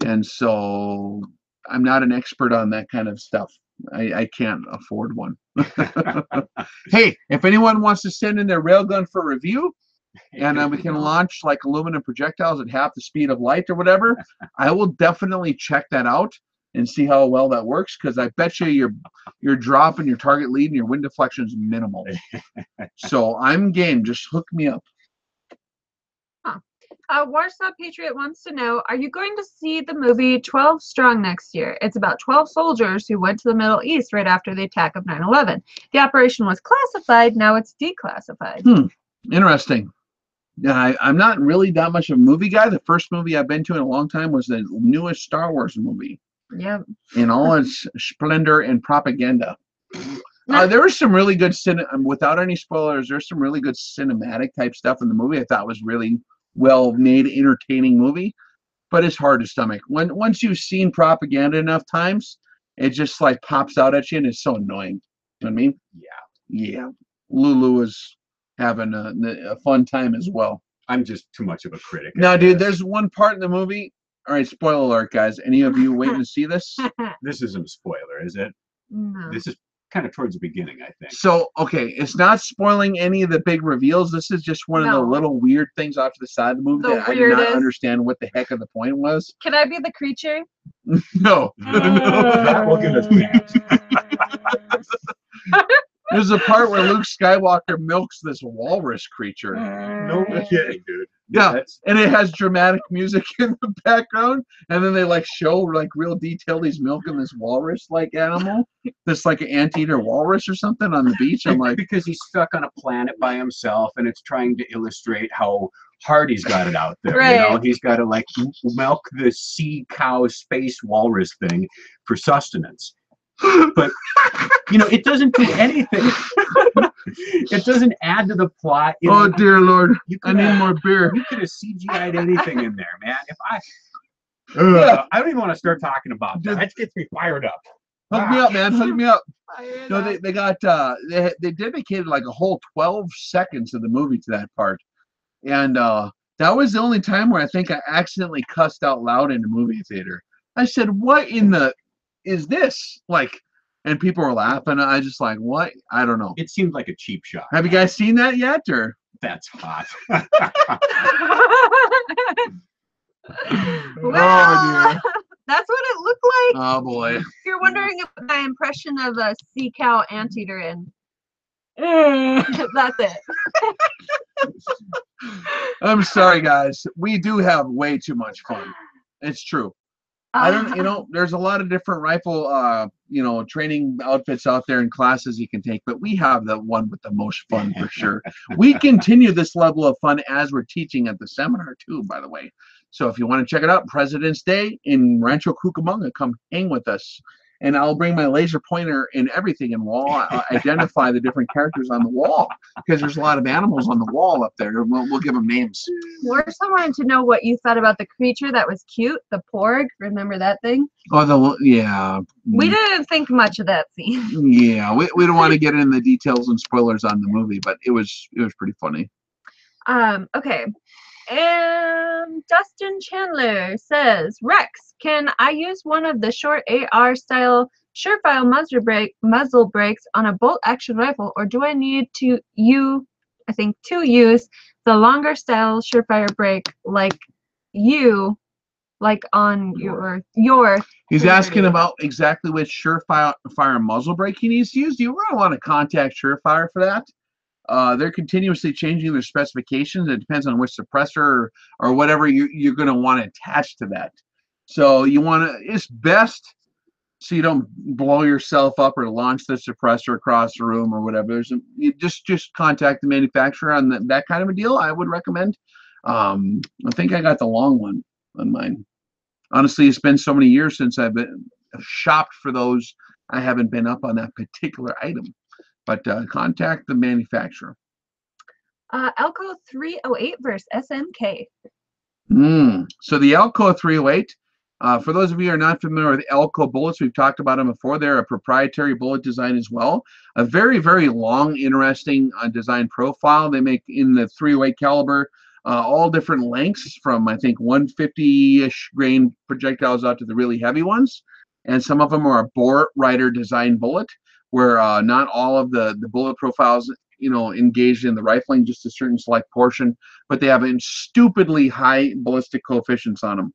and so I'm not an expert on that kind of stuff. I can't afford one. Hey, if anyone wants to send in their railgun for review, and we can launch like aluminum projectiles at half the speed of light or whatever, I will definitely check that out and see how well that works, because I bet you your drop and your target lead and your wind deflection is minimal. So I'm game. Just hook me up. Warsaw Patriot wants to know, are you going to see the movie 12 Strong next year? It's about 12 soldiers who went to the Middle East right after the attack of 9/11. The operation was classified, now it's declassified. Interesting. Yeah, I'm not really that much of a movie guy. The first movie I've been to in a long time was the newest Star Wars movie. Yep. In all its splendor and propaganda. There was some really good, without any spoilers, there's some really good cinematic type stuff in the movie. I thought was really well-made, entertaining movie, but it's hard to stomach. Once you've seen propaganda enough times, it just like pops out at you, and it's so annoying. You know what I mean? Yeah. Lulu was having a fun time as well. I'm just too much of a critic. Now, dude, there's one part in the movie. All right, spoiler alert, guys. Any of you waiting to see this? This isn't a spoiler, is it? No. This is kind of towards the beginning, I think. So, okay, it's not spoiling any of the big reveals. This is just one of the little weird things off to the side of the movie that I did not understand what the heck of the point was. Can I be the creature? No. That will get us back. There's a part where Luke Skywalker milks this walrus creature. No kidding, dude. Yeah, and it has dramatic music in the background, and then they like show like real detail he's milking this walrus-like animal, this like an anteater walrus or something on the beach. I'm like, because he's stuck on a planet by himself, and it's trying to illustrate how hard he's got it out there. Right. You know, he's got to like milk the sea cow space walrus thing for sustenance. But you know, it doesn't do anything. It doesn't add to the plot. Oh dear Lord, I need more beer. You could have CGI'd anything in there, man. I don't even want to start talking about that. That gets me fired up. Hug me up, man. Hug me up. No, they got they dedicated like a whole 12 seconds of the movie to that part, and that was the only time where I think I accidentally cussed out loud in the movie theater. I said, "What in the is this?" Like, and people were laughing. I just like, what? I don't know. It seemed like a cheap shot. Have you guys seen that yet, or? That's hot. Well, that's what it looked like. Oh boy. If you're wondering if my impression of a sea cow anteater in, that's it. I'm sorry, guys. We do have way too much fun. It's true. I don't, you know, there's a lot of different rifle, you know, training outfits out there and classes you can take, but we have the one with the most fun for sure. We continue this level of fun as we're teaching at the seminar too, by the way. So if you want to check it out, President's Day in Rancho Cucamonga, come hang with us. And I'll bring my laser pointer and everything, and we'll identify the different characters on the wall, because there's a lot of animals on the wall up there. We'll give them names. Marissa wanted to know what you thought about the creature that was cute, the porg. Remember that thing? Oh, yeah. We didn't think much of that scene. Yeah, we don't want to get into the details and spoilers on the movie, but it was pretty funny. Okay. And Dustin Chandler says, Rex, can I use one of the short AR style Surefire muzzle brakes on a bolt action rifle, or do I need to use the longer style Surefire brake like on your He's asking about exactly which Surefire muzzle brake he needs to use. You really want to contact Surefire for that. They're continuously changing their specifications. It depends on which suppressor or whatever you're going to want to attach to that. So you want to, it's best so you don't blow yourself up or launch the suppressor across the room or whatever. You just contact the manufacturer on that kind of a deal. I would recommend. I think I got the long one on mine. Honestly, it's been so many years since I've been shopped for those. I haven't been up on that particular item. But contact the manufacturer. Elco 308 versus SMK. So the Elco 308, for those of you who are not familiar with Elco bullets, we've talked about them before. They're a proprietary bullet design as well. A very, very long, interesting design profile. They make in the 308 caliber all different lengths from, I think, 150-ish grain projectiles out to the really heavy ones. And some of them are a bore rider design bullet, where not all of the bullet profiles, you know, engaged in the rifling, just a certain select portion, but they have stupidly high ballistic coefficients on them.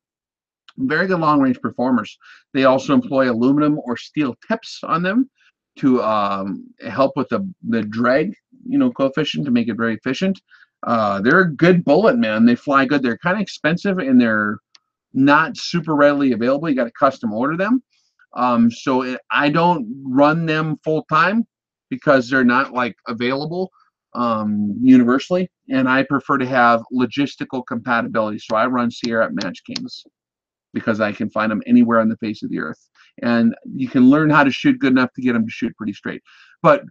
Very good long-range performers. They also employ aluminum or steel tips on them to help with the drag, you know, coefficient to make it very efficient. They're a good bullet, man. They fly good. They're kind of expensive and they're not super readily available. You got to custom order them. So I don't run them full time because they're not like available universally, and I prefer to have logistical compatibility. So I run Sierra Match Kings because I can find them anywhere on the face of the earth, and you can learn how to shoot good enough to get them to shoot pretty straight. But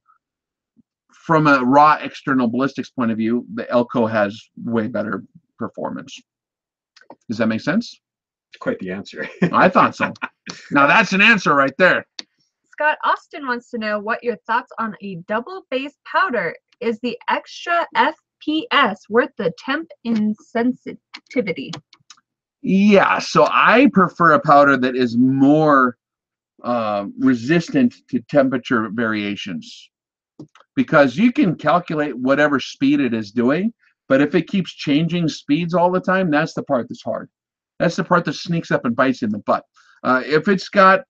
from a raw external ballistics point of view, the Elco has way better performance. Does that make sense? Quite the answer. I thought so. Now that's an answer right there. Scott Austin wants to know what your thoughts on a double base powder. Is the extra FPS worth the temp insensitivity? Yeah, so I prefer a powder that is more resistant to temperature variations, because you can calculate whatever speed it is doing, but if it keeps changing speeds all the time, that's the part that's hard. That's the part that sneaks up and bites in the butt. If it's got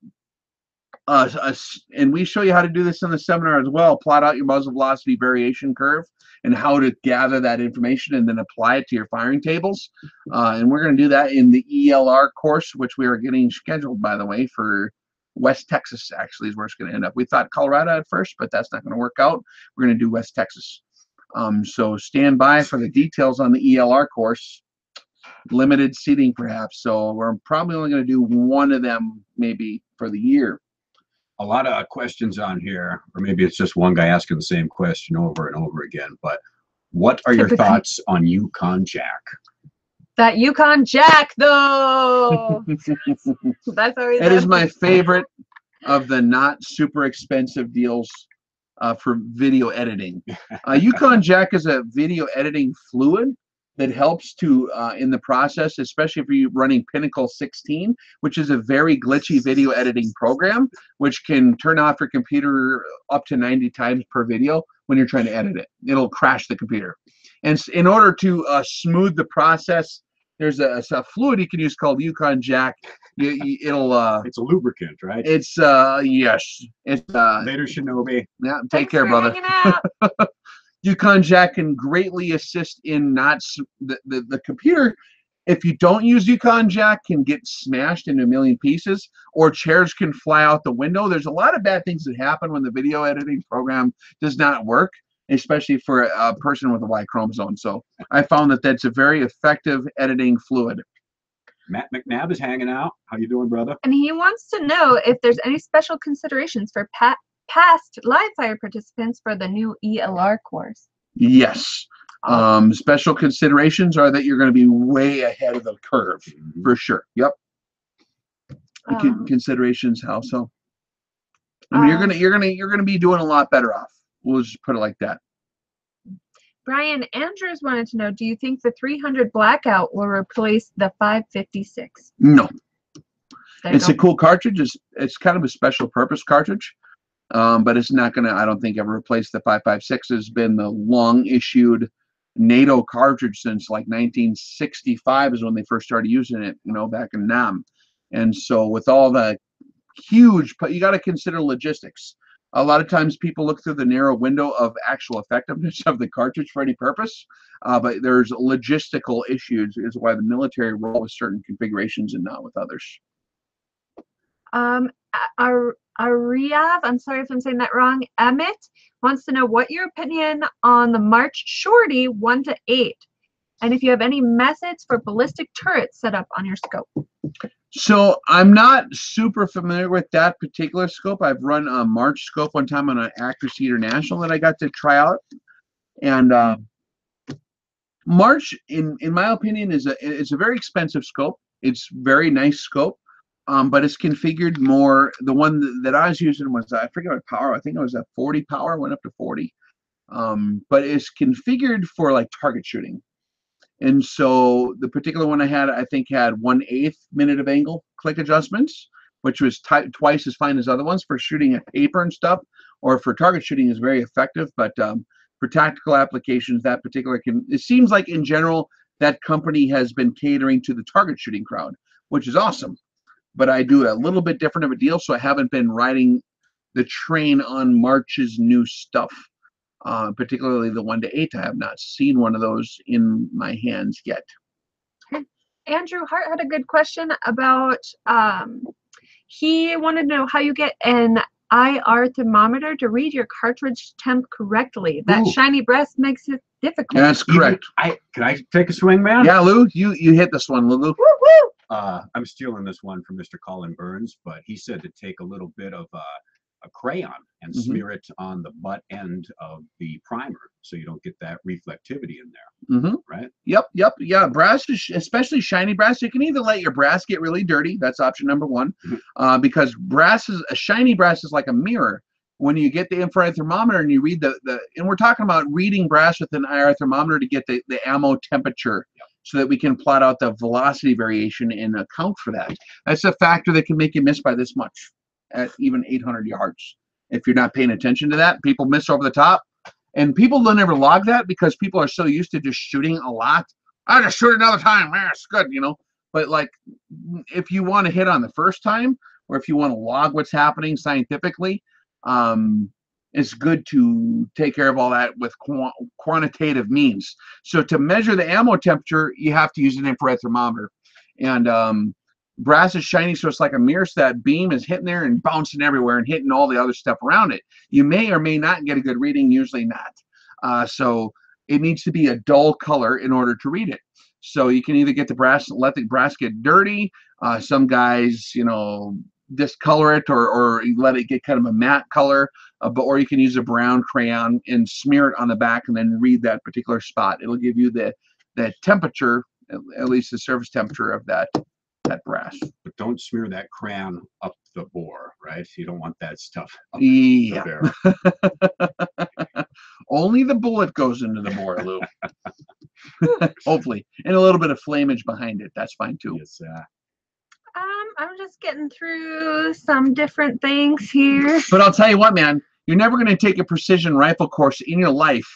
and we show you how to do this in the seminar as well, plot out your muzzle velocity variation curve and how to gather that information and then apply it to your firing tables. And we're going to do that in the ELR course, which we are getting scheduled, by the way, for West Texas, actually, is where it's going to end up. We thought Colorado at first, but that's not going to work out. We're going to do West Texas. So stand by for the details on the ELR course. Limited seating, perhaps. So we're probably only going to do one of them maybe for the year. A lot of questions on here, or maybe it's just one guy asking the same question over and over again, but what are your thoughts on Yukon Jack? That Yukon Jack, though. That's always it is my favorite of the not super expensive deals for video editing. Yukon Jack is a video editing fluid that helps to in the process, especially if you're running Pinnacle 16, which is a very glitchy video editing program, which can turn off your computer up to 90 times per video when you're trying to edit it. It'll crash the computer. And in order to smooth the process, there's a fluid you can use called Yukon Jack. It'll it's a lubricant, right? It's yes. It's later, Shinobi. Yeah, take care, brother. Yukon Jack can greatly assist in not the computer. If you don't use Yukon Jack, can get smashed into a million pieces, or chairs can fly out the window. There's a lot of bad things that happen when the video editing program does not work, especially for a person with a Y chromosome. So I found that that's a very effective editing fluid. Matt McNabb is hanging out. How you doing, brother? And he wants to know if there's any special considerations for past live fire participants for the new ELR course. Yes. Special considerations are that you're going to be way ahead of the curve for sure. Yep. Considerations, how so? I mean, you're gonna be doing a lot better off. We'll just put it like that. Brian Andrews wanted to know, do you think the 300 blackout will replace the 556? No. It's a cool cartridge. It's kind of a special purpose cartridge. But it's not going to, I don't think, ever replace the 556. Has been the long issued NATO cartridge since like 1965 is when they first started using it, back in Nam. And so with all the huge, you got to consider logistics. A lot of times people look through the narrow window of actual effectiveness of the cartridge for any purpose, but there's logistical issues is why the military roll with certain configurations and not with others. Ariav, I'm sorry if I'm saying that wrong, Emmett wants to know what your opinion on the March Shorty 1 to 8, and if you have any methods for ballistic turrets set up on your scope. So I'm not super familiar with that particular scope. I've run a March scope one time on an Accuracy International that I got to try out, and March, in my opinion, is a very expensive scope. It's very nice scope. But it's configured more. The one that I was using was, I forget what power. I think it was a 40 power, went up to 40. But it's configured for like target shooting. And so the particular one I had, I think, had 1/8 minute of angle click adjustments, which was twice as fine as other ones for shooting at paper and stuff, or for target shooting is very effective. But for tactical applications, that particular it seems like in general that company has been catering to the target shooting crowd, which is awesome. But I do a little bit different of a deal, so I haven't been riding the train on March's new stuff, particularly the 1 to 8. I have not seen one of those in my hands yet. Andrew Hart had a good question about, he wanted to know how you get an IR thermometer to read your cartridge temp correctly. That shiny breast makes it difficult. That's correct. Can I take a swing, man? Yeah, Lou, you hit this one, Lou. Woo woo! I'm stealing this one from Mr. Colin Burns, but he said to take a little bit of a crayon and smear it on the butt end of the primer so you don't get that reflectivity in there. Right? Yep. Yeah, brass, especially shiny brass. You can either let your brass get really dirty. That's option number one. Because a shiny brass is like a mirror. When you get the infrared thermometer and you read and we're talking about reading brass with an IR thermometer to get the ammo temperature. So that we can plot out the velocity variation and account for that. That's a factor that can make you miss by this much. at even 800 yards. If you're not paying attention to that, people miss over the top. And people don't ever log that because people are so used to just shooting a lot. I just shoot another time. Man, it's good, you know. But like, if you want to hit on the first time, or if you want to log what's happening scientifically, it's good to take care of all that with quantitative means. So to measure the ammo temperature, you have to use an infrared thermometer. And brass is shiny, so it's like a mirror, so that beam is hitting there and bouncing everywhere and hitting all the other stuff around it. You may or may not get a good reading, usually not. So it needs to be a dull color in order to read it. So you can either get the brass, let the brass get dirty. Some guys, you know, discolor it or let it get kind of a matte color, or you can use a brown crayon and smear it on the back and then read that particular spot. It'll give you the temperature, at least the surface temperature of that brass. But don't smear that crayon up the bore, right? You don't want that stuff up Yeah. the barrel. Only the bullet goes into the bore, Lou. Hopefully. And a little bit of flamage behind it. That's fine too. Yes, I'm just getting through some different things here. But I'll tell you what, man, you're never going to take a precision rifle course in your life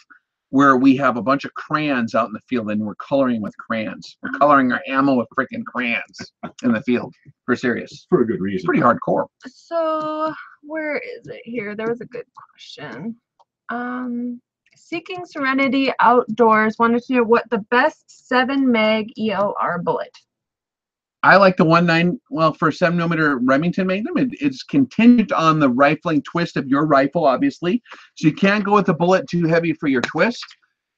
where we have a bunch of crayons out in the field and we're coloring with crayons. We're coloring our ammo with freaking crayons in the field. For serious. for a good reason. It's pretty hardcore. So where is it here? There was a good question. Seeking Serenity Outdoors wanted to know what the best 7 mag ELR bullet. I like the 1.9, well, for a 7mm Remington Magnum, it's contingent on the rifling twist of your rifle, obviously. So you can't go with a bullet too heavy for your twist.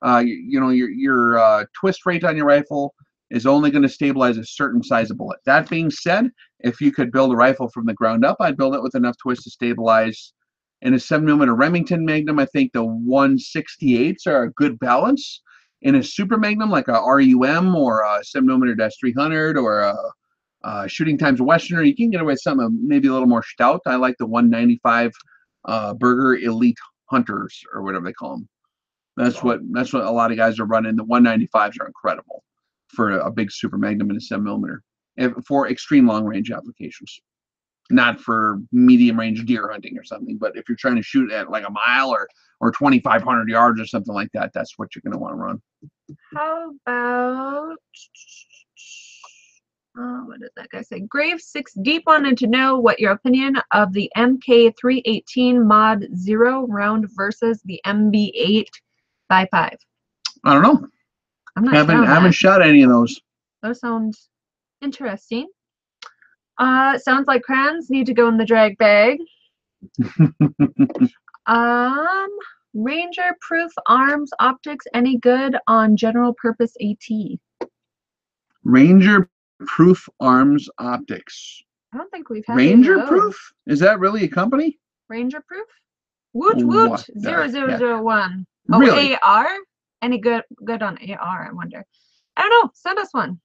You know, your twist rate on your rifle is only going to stabilize a certain size of bullet. That being said, if you could build a rifle from the ground up, I'd build it with enough twist to stabilize. In a 7mm Remington Magnum, I think the 168s are a good balance. In a Super Magnum, like a RUM or a 7mm 300 or a Shooting Times Westerner, you can get away with something maybe a little more stout. I like the 195 Burger Elite Hunters or whatever they call them. That's what a lot of guys are running. The 195s are incredible for a big Super Magnum and a 7mm for extreme long range applications. Not for medium range deer hunting or something, but if you're trying to shoot at like a mile or 2,500 yards or something like that, that's what you're going to want to run. How about, what did that guy say? Grave 6 Deep wanted to know what your opinion of the MK318 Mod 0 round versus the MB8 by 5. I don't know. I'm not I sure. haven't shot any of those. Those sound interesting. Sounds like crayons need to go in the drag bag. Ranger Proof Arms Optics any good on general purpose AT? Ranger Proof Arms Optics. I don't think we've had Ranger Proof? Is that really a company? Ranger Proof? Woot woot 0001. Oh, Really? AR? Any good on AR, I wonder. I don't know. Send us one.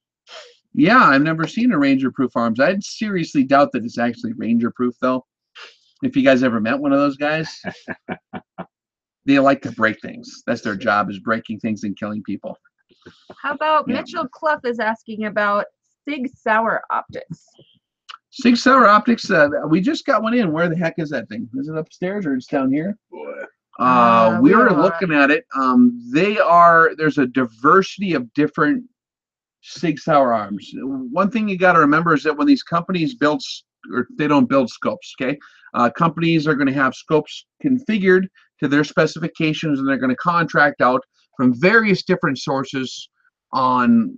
Yeah, I've never seen a Ranger Proof Arms. I'd seriously doubt that it's actually Ranger Proof, though. If you guys ever met one of those guys, they like to break things. That's their job, is breaking things and killing people. How about Yeah. Mitchell Clough is asking about Sig Sauer Optics. Sig Sauer Optics, we just got one in. Where the heck is that thing? Is it upstairs or it's down here? We were looking at it. There's a diversity of different Sig Sauer arms. One thing you got to remember is that when these companies build, or they don't build scopes, okay? Companies are going to have scopes configured to their specifications, and they're going to contract out from various different sources on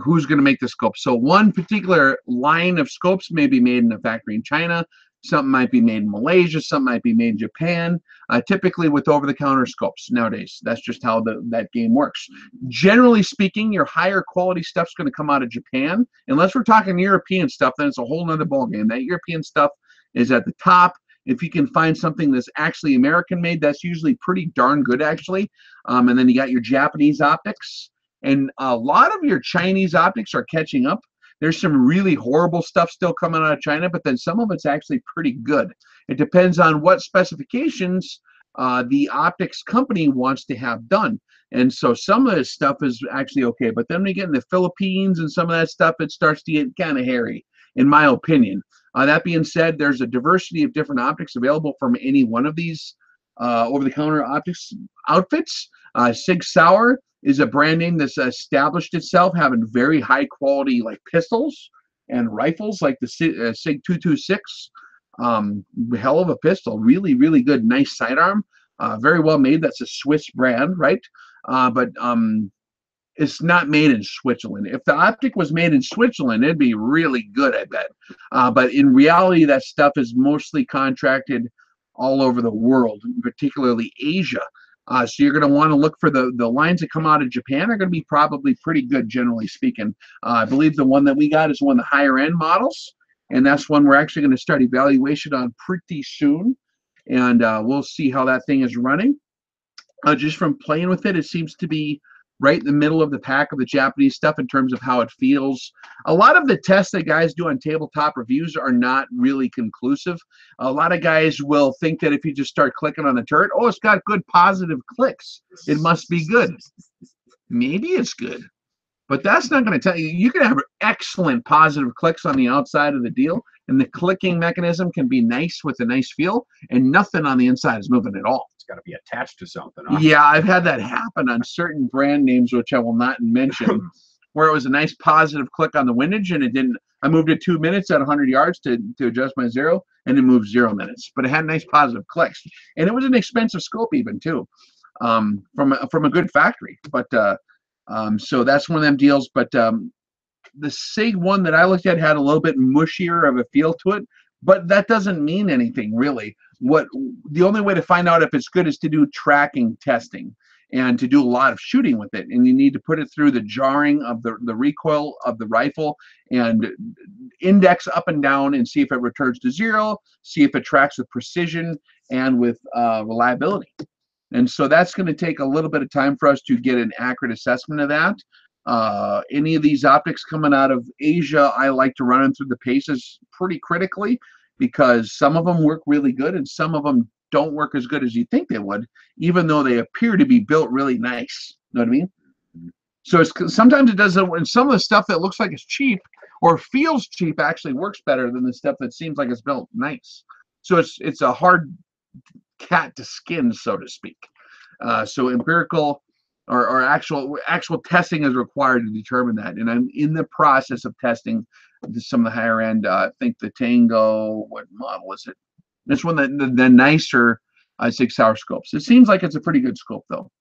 who's going to make the scope. So one particular line of scopes may be made in a factory in China, something might be made in Malaysia, something might be made in Japan, typically with over-the-counter scopes nowadays. That's just how that game works. Generally speaking, your higher quality stuff's going to come out of Japan. Unless we're talking European stuff, then it's a whole nother ballgame. That European stuff is at the top. If you can find something that's actually American made, that's usually pretty darn good, actually. And then you got your Japanese optics. And a lot of your Chinese optics are catching up. There's some really horrible stuff still coming out of China, but then some of it's actually pretty good. It depends on what specifications the optics company wants to have done. And so some of this stuff is actually okay, but then when you get in the Philippines and some of that stuff, it starts to get kind of hairy, in my opinion. That being said, there's a diversity of different optics available from any one of these over-the-counter optics outfits. Sig Sauer is a brand name that's established itself having very high quality like pistols and rifles like the Sig 226. Hell of a pistol, really, really good, nice sidearm, very well made. That's a Swiss brand, right? But it's not made in Switzerland. If the optic was made in Switzerland, it'd be really good, I bet. But in reality, that stuff is mostly contracted all over the world, particularly Asia. So you're going to want to look for the lines that come out of Japan are going to be probably pretty good, generally speaking. I believe the one that we got is one of the higher end models, and that's one we're actually going to start evaluation on pretty soon. And we'll see how that thing is running. Just from playing with it, it seems to be right in the middle of the pack of the Japanese stuff in terms of how it feels. A lot of the tests that guys do on tabletop reviews are not really conclusive. A lot of guys will think that if you just start clicking on the turret, oh, it's got good positive clicks, it must be good. Maybe it's good, but that's not going to tell you. You can have excellent positive clicks on the outside of the deal, and the clicking mechanism can be nice with a nice feel, and nothing on the inside is moving at all. Got to be attached to something. Huh? Yeah, I've had that happen on certain brand names, which I will not mention, where it was a nice positive click on the windage, and it didn't. I moved it 2 minutes at 100 yards to adjust my zero, and it moved 0 minutes. But it had nice positive clicks, and it was an expensive scope even too, from a good factory. But so that's one of them deals. But the Sig one that I looked at had a little bit mushier of a feel to it, but that doesn't mean anything really. The only way to find out if it's good is to do tracking testing and to do a lot of shooting with it, and you need to put it through the jarring of the recoil of the rifle and index up and down and see if it returns to 0, see if it tracks with precision and with reliability. And so that's going to take a little bit of time for us to get an accurate assessment of that. Any of these optics coming out of Asia, I like to run them through the paces pretty critically, because some of them work really good and some of them don't work as good as you think they would, even though they appear to be built really nice. You know what I mean? So sometimes it doesn't, and some of the stuff that looks like it's cheap or feels cheap actually works better than the stuff that seems like it's built nice. So it's a hard cat to skin, so to speak. So empirical or actual testing is required to determine that, and I'm in the process of testing some of the higher end. I think the Tango, what model is it? It's one of the nicer Sig Sauer scopes. It seems like it's a pretty good scope though.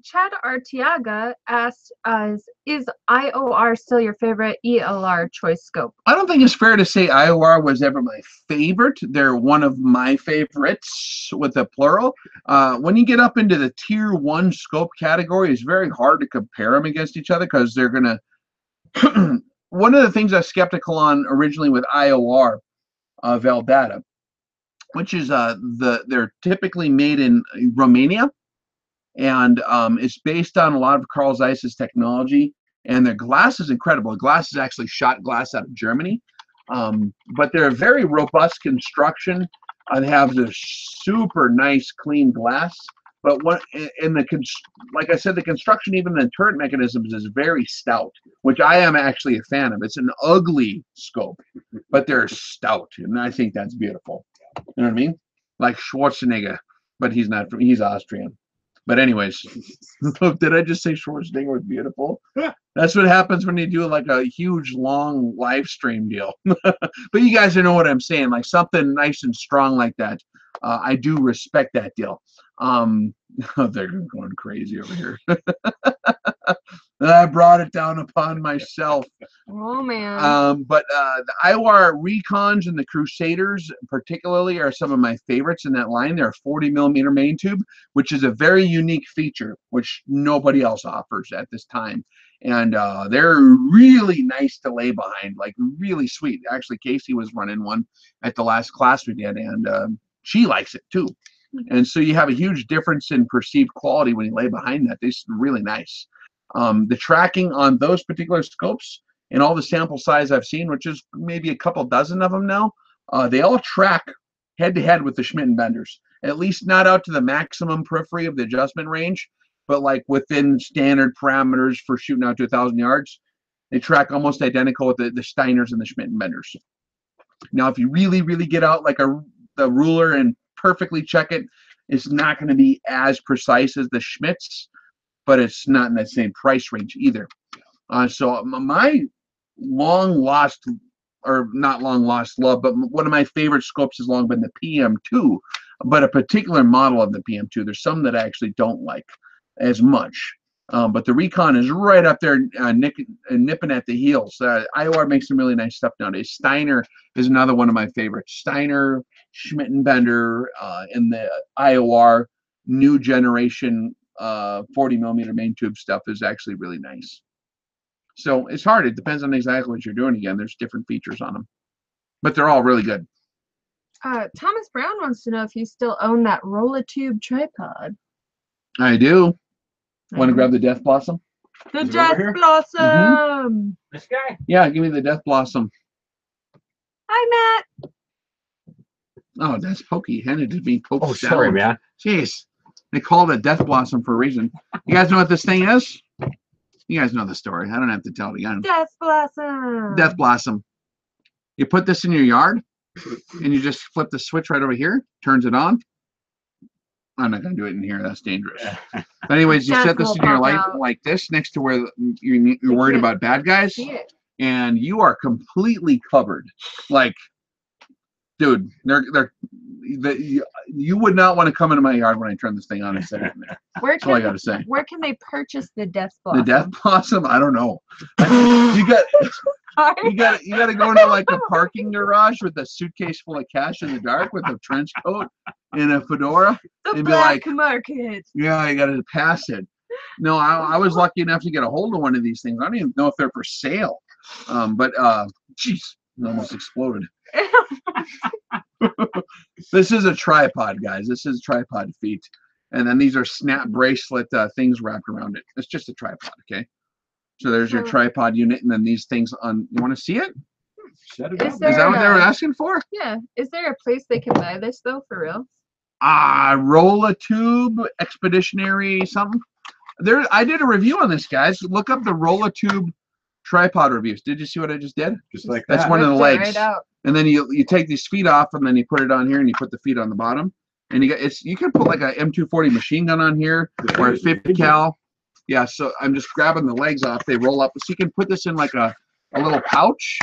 Chad Artiaga asked us, is IOR still your favorite ELR choice scope? I don't think it's fair to say IOR was ever my favorite. They're one of my favorites with a plural. When you get up into the tier 1 scope category, it's very hard to compare them against each other because they're going to... One of the things I was skeptical on originally with IOR Veldata, which is they're typically made in Romania, and it's based on a lot of Carl Zeiss's technology, and their glass is incredible. The glass is actually shot glass out of Germany, but they're a very robust construction. They have this super nice clean glass, but like I said, the construction, even the turret mechanisms, is very stout, which I am actually a fan of. It's an ugly scope, but they're stout, and I think that's beautiful. You know what I mean? Like Schwarzenegger, but he's not. He's Austrian. But anyways, did I just say Schwarzenegger was beautiful? That's what happens when you do like a huge, long live stream deal. But you guys know what I'm saying, like something nice and strong like that. I do respect that deal. They're going crazy over here. I brought it down upon myself. Oh man. But the IOR Recons and the Crusaders particularly are some of my favorites in that line. They're a 40mm main tube, which is a very unique feature which nobody else offers at this time. And they're really nice to lay behind, like really sweet. Actually, Casey was running one at the last class we did, and she likes it too. And so you have a huge difference in perceived quality when you lay behind that. They're really nice. The tracking on those particular scopes and all the sample size I've seen, which is maybe a couple dozen of them now, they all track head-to-head with the Schmidt & Benders. At least not out to the maximum periphery of the adjustment range, but like within standard parameters for shooting out to 1,000 yards. They track almost identical with the Steiners and the Schmidt & Benders. Now, if you really, really get out like the ruler and perfectly check it, it's not going to be as precise as the Schmidt's, but it's not in that same price range either. So my long lost, or not long lost love, but one of my favorite scopes has long been the PM2, but a particular model of the PM2. There's some that I actually don't like as much. But the Recon is right up there, nipping at the heels. IOR makes some really nice stuff nowadays. Steiner is another one of my favorites. Steiner, Schmidt and Bender, and the IOR new generation 40 millimeter main tube stuff is actually really nice. So it's hard. It depends on exactly what you're doing. Again, there's different features on them, but they're all really good. Thomas Brown wants to know if you still own that Rolla-Tube tripod. I do. Want to grab the Death Blossom? The Death Blossom! This guy? Yeah, give me the Death Blossom. Hi, Matt. Oh, that's Pokey. Handed to me. Oh, sorry, man. Jeez. They call it Death Blossom for a reason. You guys know what this thing is? You guys know the story. I don't have to tell it again. Death Blossom. Death Blossom. You put this in your yard, and you just flip the switch right over here, turns it on. I'm not going to do it in here. That's dangerous. But anyways, you set this in your light like this next to where you're worried about bad guys, and you are completely covered. Like, dude, you would not want to come into my yard when I turn this thing on and set it in there. That's all I got to say. Where can they purchase the Death Blossom? The Death Blossom? I don't know. You got to go into like a parking garage with a suitcase full of cash in the dark with a trench coat and a fedora and be like, market. Yeah, you got to pass it. No, I was lucky enough to get a hold of one of these things. I don't even know if they're for sale. But jeez, it almost exploded. This is a tripod, guys. This is tripod feet. And then these are snap bracelet things wrapped around it. It's just a tripod, okay? So there's your tripod unit, and then these things on. You want to see it? Is that what they were asking for? Yeah. Is there a place they can buy this though, for real? Rolla-Tube Expeditionary something. I did a review on this, guys. Look up the Rolla-Tube tripod reviews. Did you see what I just did? Just like that. That's one of the legs. Right out. And then you take these feet off, and then you put it on here, and you put the feet on the bottom. And you can put like a M240 machine gun on here or a 50 cal. Yeah, so I'm just grabbing the legs off. They roll up. So you can put this in like a little pouch.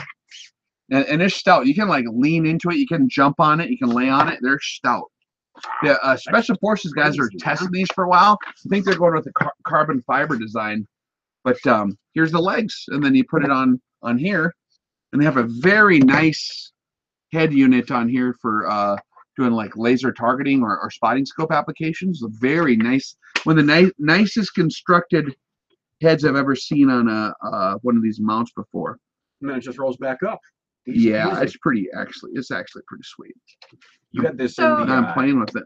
And they're stout. You can like lean into it. You can jump on it. You can lay on it. They're stout. The Special Forces guys are testing these for a while. I think they're going with the carbon fiber design. But here's the legs. And then you put it on here. And they have a very nice head unit on here for doing like laser targeting or spotting scope applications. Very nice. One of the nicest constructed heads I've ever seen on one of these mounts before. And then it just rolls back up. Yeah, it's actually pretty sweet. You got this I'm playing with it.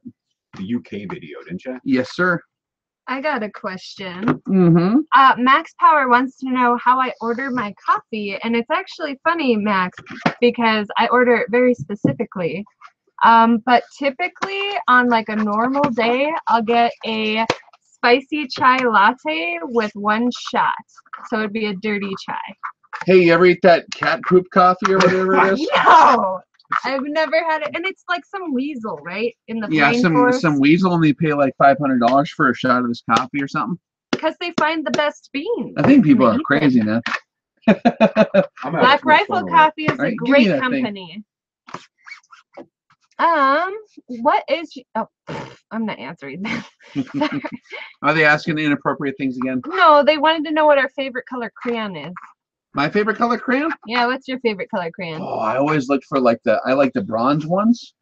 The UK video, didn't you? Yes, sir. I got a question. Mm-hmm. Max Power wants to know how I order my coffee, and it's actually funny, Max, because I order it very specifically. But typically on like a normal day, I'll get a spicy chai latte with 1 shot. So it'd be a dirty chai. Hey, you ever eat that cat poop coffee or whatever it is? No, I've never had it. And it's like some weasel, right? In the rainforest. some weasel, and they pay like $500 for a shot of this coffee or something. Because they find the best beans. I think people are crazy now. Black Rifle Coffee is a great company. What is? Oh, I'm not answering that. Are they asking inappropriate things again? No, they wanted to know what our favorite color crayon is. My favorite color crayon? Yeah, what's your favorite color crayon? Oh, I always looked for I like the bronze ones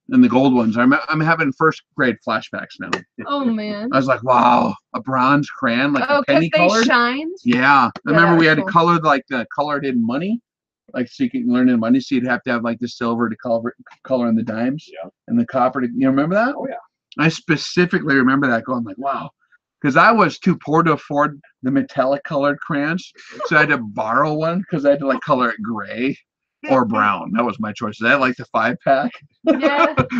and the gold ones. I'm having first grade flashbacks now. Oh man. I was like, wow, a bronze crayon, like a penny because colored. they shined. Yeah, I remember we had cool. to color like the colored in money, like so you can learn in money. So you'd have to have like the silver to color in the dimes, and the copper to. You remember that? Oh yeah. I specifically remember that going like, wow. Because I was too poor to afford the metallic colored crayons, so I had to borrow one because I had to like color it gray or brown. That was my choice. I like the 5-pack,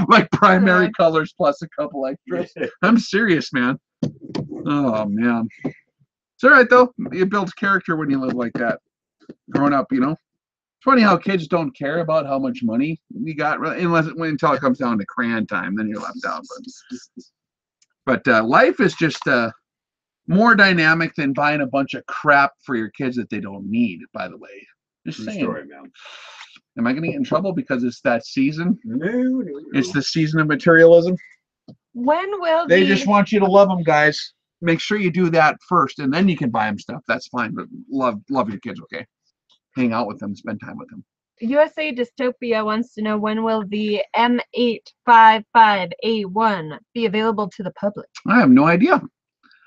like primary colors plus a couple extras. I'm serious, man. Oh man, it's all right though. It builds character when you live like that. Growing up, you know. funny how kids don't care about how much money you got, until it comes down to crayon time, then you're left out. But life is just more dynamic than buying a bunch of crap for your kids that they don't need. By the way, just True saying. story, man. Am I going to get in trouble because it's that season? No. It's the season of materialism. When will They just want you to love them, guys. Make sure you do that first, and then you can buy them stuff. That's fine, but love your kids, okay? Hang out with them, spend time with them. USA Dystopia wants to know, when will the M855A1 be available to the public? I have no idea.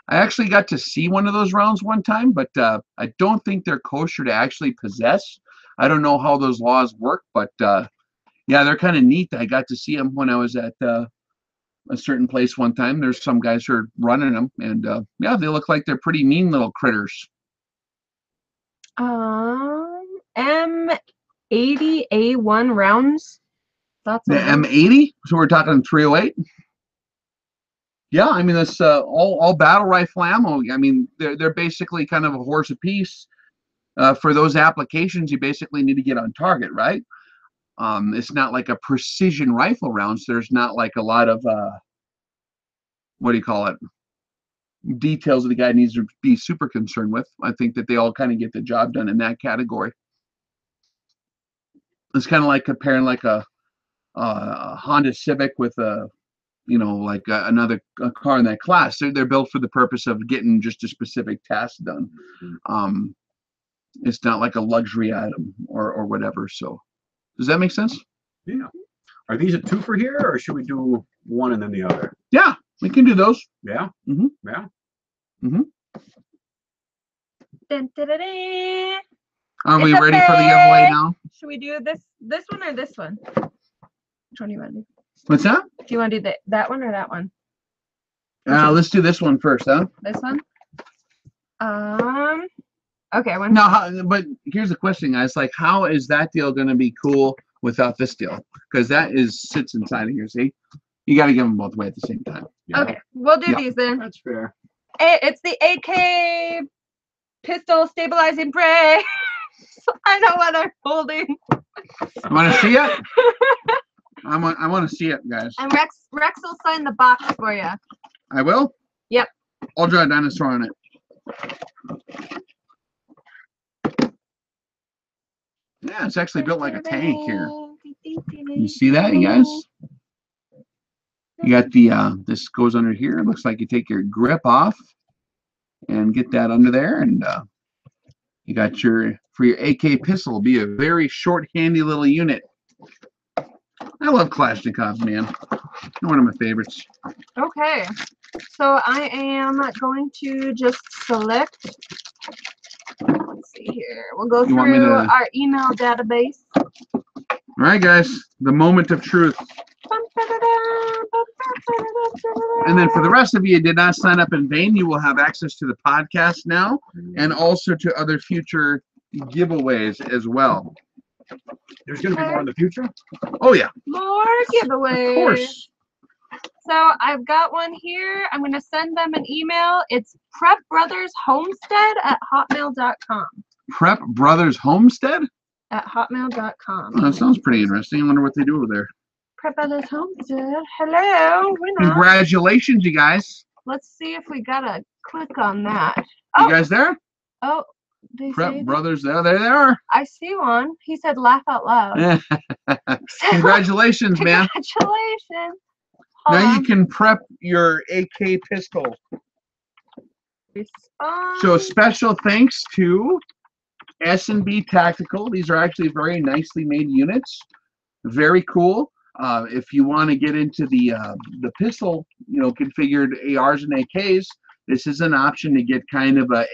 I actually got to see one of those rounds one time, but I don't think they're kosher to actually possess. I don't know how those laws work, but yeah, they're kind of neat. I got to see them when I was at a certain place one time. There's some guys who are running them, and yeah, they look like they're pretty mean little critters. M80A1 rounds? Thoughts The on those? M80, so we're talking 308. Yeah, I mean that's all battle rifle ammo. I mean they're basically kind of a horse apiece. For those applications, you basically need to get on target, right? It's not like a precision rifle rounds. There's not like a lot of what do you call it? Details that the guy needs to be super concerned with. I think that they all kind of get the job done in that category. It's kind of like comparing like a Honda Civic with a, like another car in that class. They're built for the purpose of getting just a specific task done. It's not like a luxury item or whatever. So does that make sense? Yeah. Are these a two for here, or should we do one and then the other? Yeah, we can do those. Yeah. Mm-hmm. Yeah. Mm-hmm. Dun, dun, dun, dun. Are we It's a ready for the giveaway fake. now? Should we do this one or this one? Which one do you want to do? What's that? Do you want to do that one or that one? Let's do this one first, huh? This one? Okay, one. No, but here's the question, guys. Like, how is that deal going to be cool without this deal? Because that sits inside of here. See, you got to give them both away at the same time. Yeah. Okay, we'll do Yeah. these then. That's fair. It's the AK pistol stabilizing bray. I know what I'm holding. You want to see it? I want to see it, guys. And Rex will sign the box for you. I will? Yep. I'll draw a dinosaur on it. Yeah, it's actually built like a tank here. You see that, you guys? You got the, this goes under here. It looks like you take your grip off and get that under there. And you got for your AK pistol, it'll be a very short, handy little unit. I love Kalashnikovs, man. They're one of my favorites. Okay, so I am going to just select. Let's see here. We'll go You want me through to- our email database. All right, guys, the moment of truth. And then for the rest of you who did not sign up in vain, you will have access to the podcast now and also to other future giveaways as well. There's going to be more in the future? Oh, yeah. More giveaways. Of course. So I've got one here. I'm going to send them an email. It's prepbrothershomestead@hotmail.com. Prep Brothers Homestead? @hotmail.com. Oh, that sounds pretty interesting. I wonder what they do over there. Prep Brothers Homestead. Hello. We're not. Congratulations, you guys. Let's see if we got to click on that. You Oh, guys there? oh. They say Prep that? Brothers, there they are. I see one. He said laugh out loud. Congratulations, man. Congratulations. Hold Now you on. can prep your AK pistol. Respond. So special thanks to S&B Tactical. These are actually very nicely made units. Very cool. If you want to get into the pistol, configured ARs and AKs, this is an option to get kind of a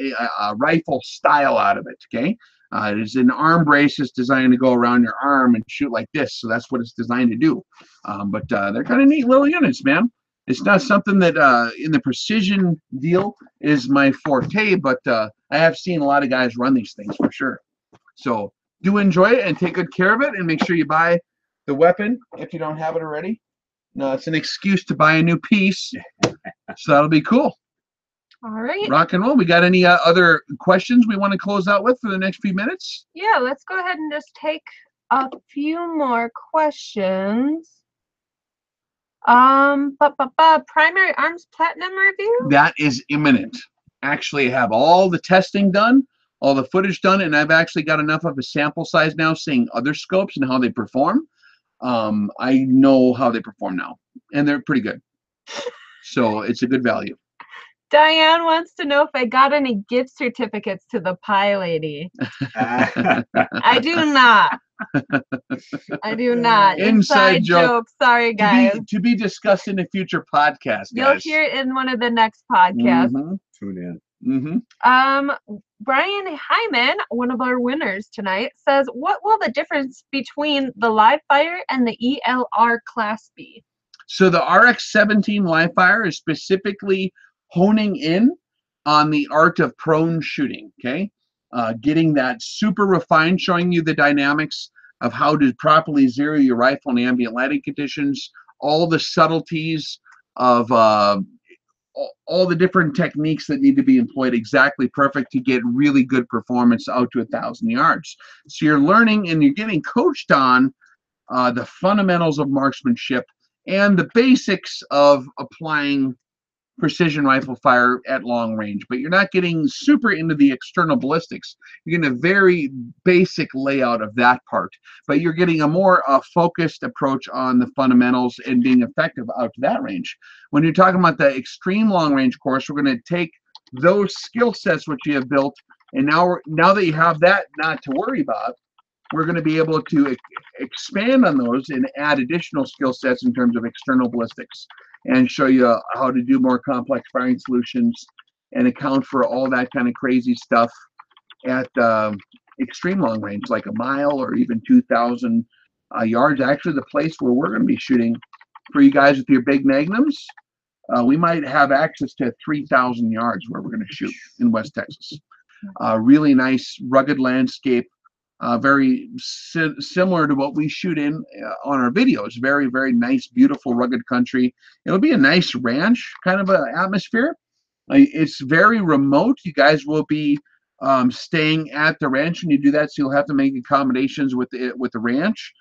rifle style out of it. Okay, it is an arm brace. It's designed to go around your arm and shoot like this. So that's what it's designed to do. But they're kind of neat little units, man. It's not something that in the precision deal is my forte, but I have seen a lot of guys run these things for sure. So do enjoy it and take good care of it, and make sure you buy the weapon if you don't have it already. No, it's an excuse to buy a new piece, so that'll be cool. All right. Rock and roll. We got any other questions we want to close out with for the next few minutes? Yeah, let's go ahead and just take a few more questions. Primary Arms Platinum review? That is imminent. Actually have all the testing done, all the footage done, and I've actually got enough of a sample size now seeing other scopes and how they perform. I know how they perform now, and they're pretty good. So it's a good value. Diane wants to know if I got any gift certificates to the Pie Lady. I do not. I do not. Inside joke. Sorry, guys. To be discussed in a future podcast, guys. You'll hear it in one of the next podcasts. Tune in. Brian Hyman, one of our winners tonight, says, what will the difference between the live fire and the ELR class be? So the RX-17 live fire is specifically honing in on the art of prone shooting, okay? Getting that super refined, showing you the dynamics of how to properly zero your rifle in ambient lighting conditions, all the subtleties of all the different techniques that need to be employed exactly perfect to get really good performance out to 1,000 yards. So you're learning and you're getting coached on the fundamentals of marksmanship and the basics of applying precision rifle fire at long range, but you're not getting super into the external ballistics. You're getting a very basic layout of that part, but you're getting a more focused approach on the fundamentals and being effective out to that range. When you're talking about the extreme long range course, we're going to take those skill sets which you have built, and now that you have that not to worry about, we're going to be able to expand on those and add additional skill sets in terms of external ballistics and show you how to do more complex firing solutions and account for all that kind of crazy stuff at extreme long range, like a mile or even 2,000 yards. Actually, the place where we're going to be shooting for you guys with your big magnums, we might have access to 3,000 yards where we're going to shoot in West Texas. Really nice, rugged landscape. Very similar to what we shoot in on our videos. Very, very nice, beautiful, rugged country. It'll be a nice ranch kind of an atmosphere. It's very remote. You guys will be staying at the ranch when you do that, so you'll have to make accommodations with the ranch.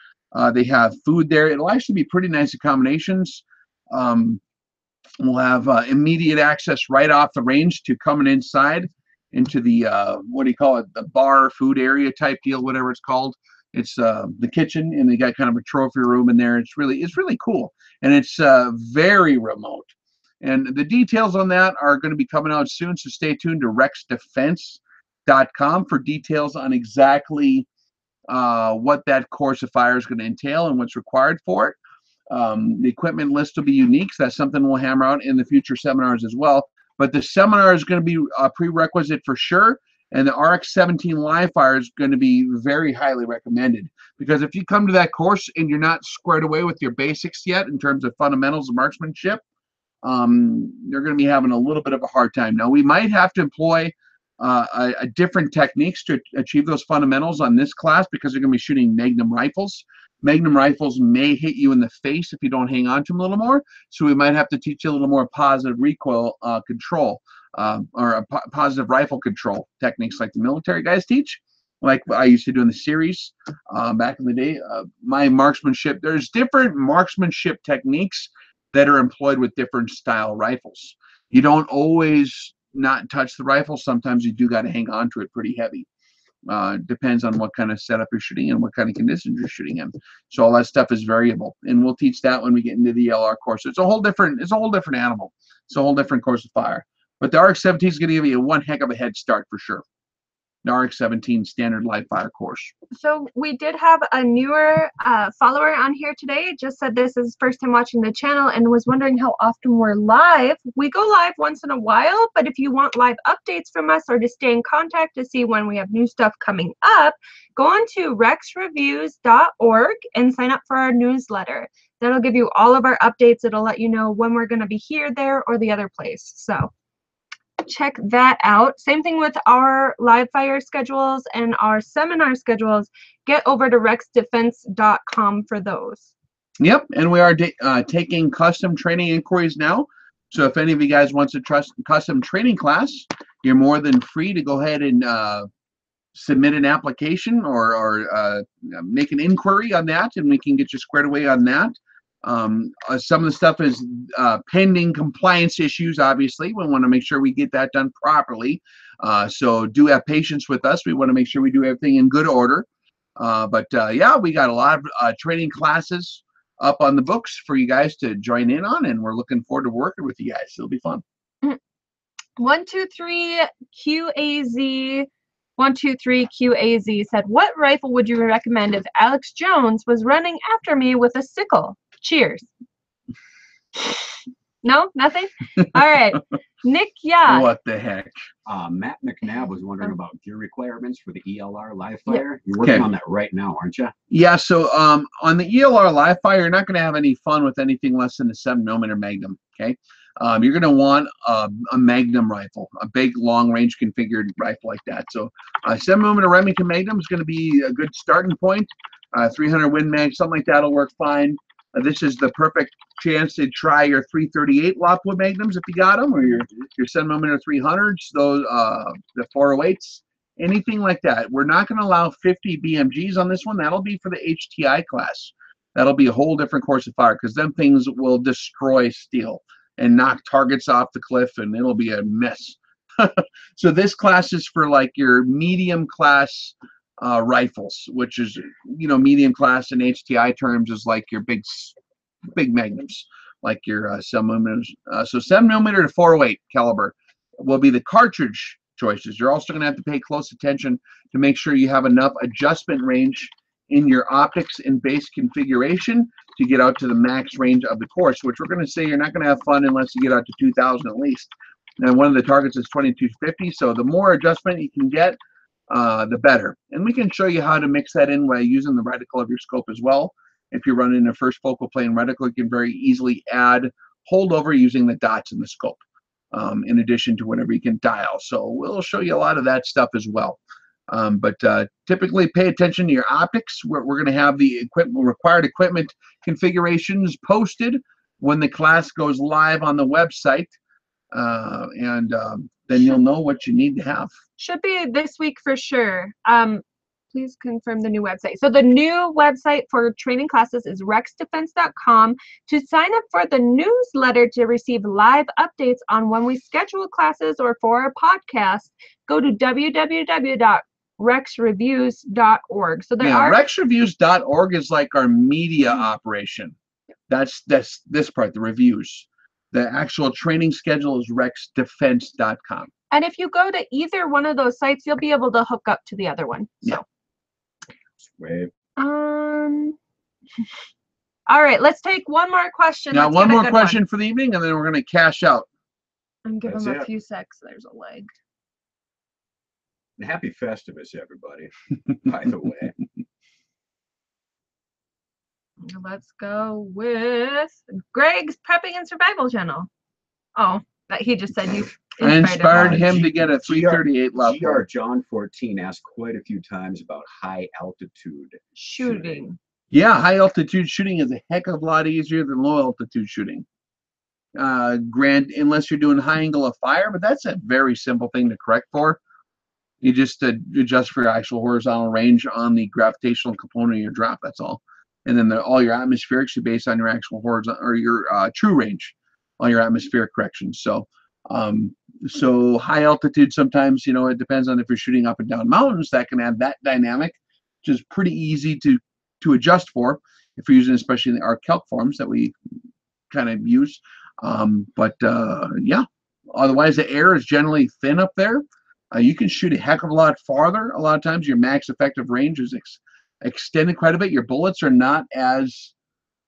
They have food there. It'll actually be pretty nice accommodations. We'll have immediate access right off the range to coming inside into the what do you call it, the bar food area type deal, whatever it's called. It's the kitchen, and they got kind of a trophy room in there. It's really cool, and it's very remote. And the details on that are going to be coming out soon, so stay tuned to rexdefense.com for details on exactly what that course of fire is going to entail and what's required for it. The equipment list will be unique, so that's something we'll hammer out in the future seminars as well. But the seminar is going to be a prerequisite for sure, and the RX-17 live fire is going to be very highly recommended, because if you come to that course and you're not squared away with your basics yet in terms of fundamentals of marksmanship, you're going to be having a little bit of a hard time. Now, we might have to employ a different techniques to achieve those fundamentals on this class, because they're going to be shooting Magnum rifles. Magnum rifles may hit you in the face if you don't hang on to them a little more, so we might have to teach you a little more positive recoil control or positive rifle control techniques like the military guys teach, like I used to do in the series back in the day. My marksmanship, there's different marksmanship techniques that are employed with different style rifles. You don't always not touch the rifle. Sometimes you do got to hang on to it pretty heavy. Depends on what kind of setup you're shooting and what kind of conditions you're shooting in. So all that stuff is variable, and we'll teach that when we get into the LR course. It's a whole different animal. It's a whole different course of fire. But the RX-17 is going to give you one heck of a head start for sure. The RX-17 standard live fire course. So we did have a newer follower on here today. Just said this is first time watching the channel and was wondering how often we're live. We go live once in a while, but if you want live updates from us or to stay in contact to see when we have new stuff coming up, go on to rexreviews.org and sign up for our newsletter. That'll give you all of our updates. It'll let you know when we're going to be here, there, or the other place. So check that out. Same thing with our live fire schedules and our seminar schedules. Get over to rexdefense.com for those. Yep, and we are taking custom training inquiries now. So if any of you guys wants a custom training class, you're more than free to go ahead and submit an application or make an inquiry on that, and we can get you squared away on that. Some of the stuff is pending compliance issues. Obviously, we want to make sure we get that done properly. So do have patience with us. We want to make sure we do everything in good order. Yeah, we got a lot of training classes up on the books for you guys to join in on, and we're looking forward to working with you guys. It'll be fun. 123 QAZ 123 QAZ said, "What rifle would you recommend if Alex Jones was running after me with a sickle? Cheers." No, nothing. All right, Nick. Yeah. What the heck? Matt McNabb was wondering about gear requirements for the ELR live fire. You're working on that right now, aren't you? Yeah. So on the ELR live fire, you're not going to have any fun with anything less than a 7mm Magnum. Okay. You're going to want a Magnum rifle, a big long-range configured rifle like that. So a 7mm Remington Magnum is going to be a good starting point. 300 Win Mag, something like that will work fine. This is the perfect chance to try your 338 Lockwood Magnums if you got them, or your 7mm 300s, those the 408s, anything like that. We're not going to allow 50 BMGs on this one. That'll be for the HTI class. That'll be a whole different course of fire because them things will destroy steel and knock targets off the cliff, and it'll be a mess. So this class is for like your medium class rifles, which is, medium class in HTI terms is like your big magnums, like your 7mm. So 7mm to 408 caliber will be the cartridge choices. You're also going to have to pay close attention to make sure you have enough adjustment range in your optics and base configuration to get out to the max range of the course, which we're going to say you're not going to have fun unless you get out to 2,000 at least. And one of the targets is 2250, so the more adjustment you can get, the better. And we can show you how to mix that in by using the reticle of your scope as well. If you're running a first focal plane reticle, you can very easily add holdover using the dots in the scope, in addition to whatever you can dial. So we'll show you a lot of that stuff as well. Typically pay attention to your optics. We're going to have the required equipment configurations posted when the class goes live on the website, and then you'll know what you need to have. Should be this week for sure. Please confirm the new website. So the new website for training classes is rexdefense.com. To sign up for the newsletter to receive live updates on when we schedule classes or for our podcast, go to www.rexreviews.org. So there are rexreviews.org is like our media operation. That's this part, the reviews. The actual training schedule is rexdefense.com. And if you go to either one of those sites, you'll be able to hook up to the other one. So. Yeah. Sweet. All right, let's take one more question. Now, one more question for the evening, and then we're going to cash out. And give them a few secs. There's a leg. And happy Festivus, everybody, by the way. Let's go with Greg's Prepping and Survival channel. Oh, he just said you inspired him to get a 338 level. GR John 14 asked quite a few times about high altitude shooting. Yeah, high altitude shooting is a heck of a lot easier than low altitude shooting. Unless you're doing high angle of fire, but that's a very simple thing to correct for. You just adjust for your actual horizontal range on the gravitational component of your drop. That's all. And then all your atmospherics are based on your actual horizontal or your true range, all your atmospheric corrections. So high altitude, sometimes, it depends on if you're shooting up and down mountains, that can add that dynamic, which is pretty easy to adjust for if you're using, especially the arc calc forms that we kind of use. Yeah, otherwise the air is generally thin up there. You can shoot a heck of a lot farther. A lot of times your max effective range is extended quite a bit. Your bullets are not as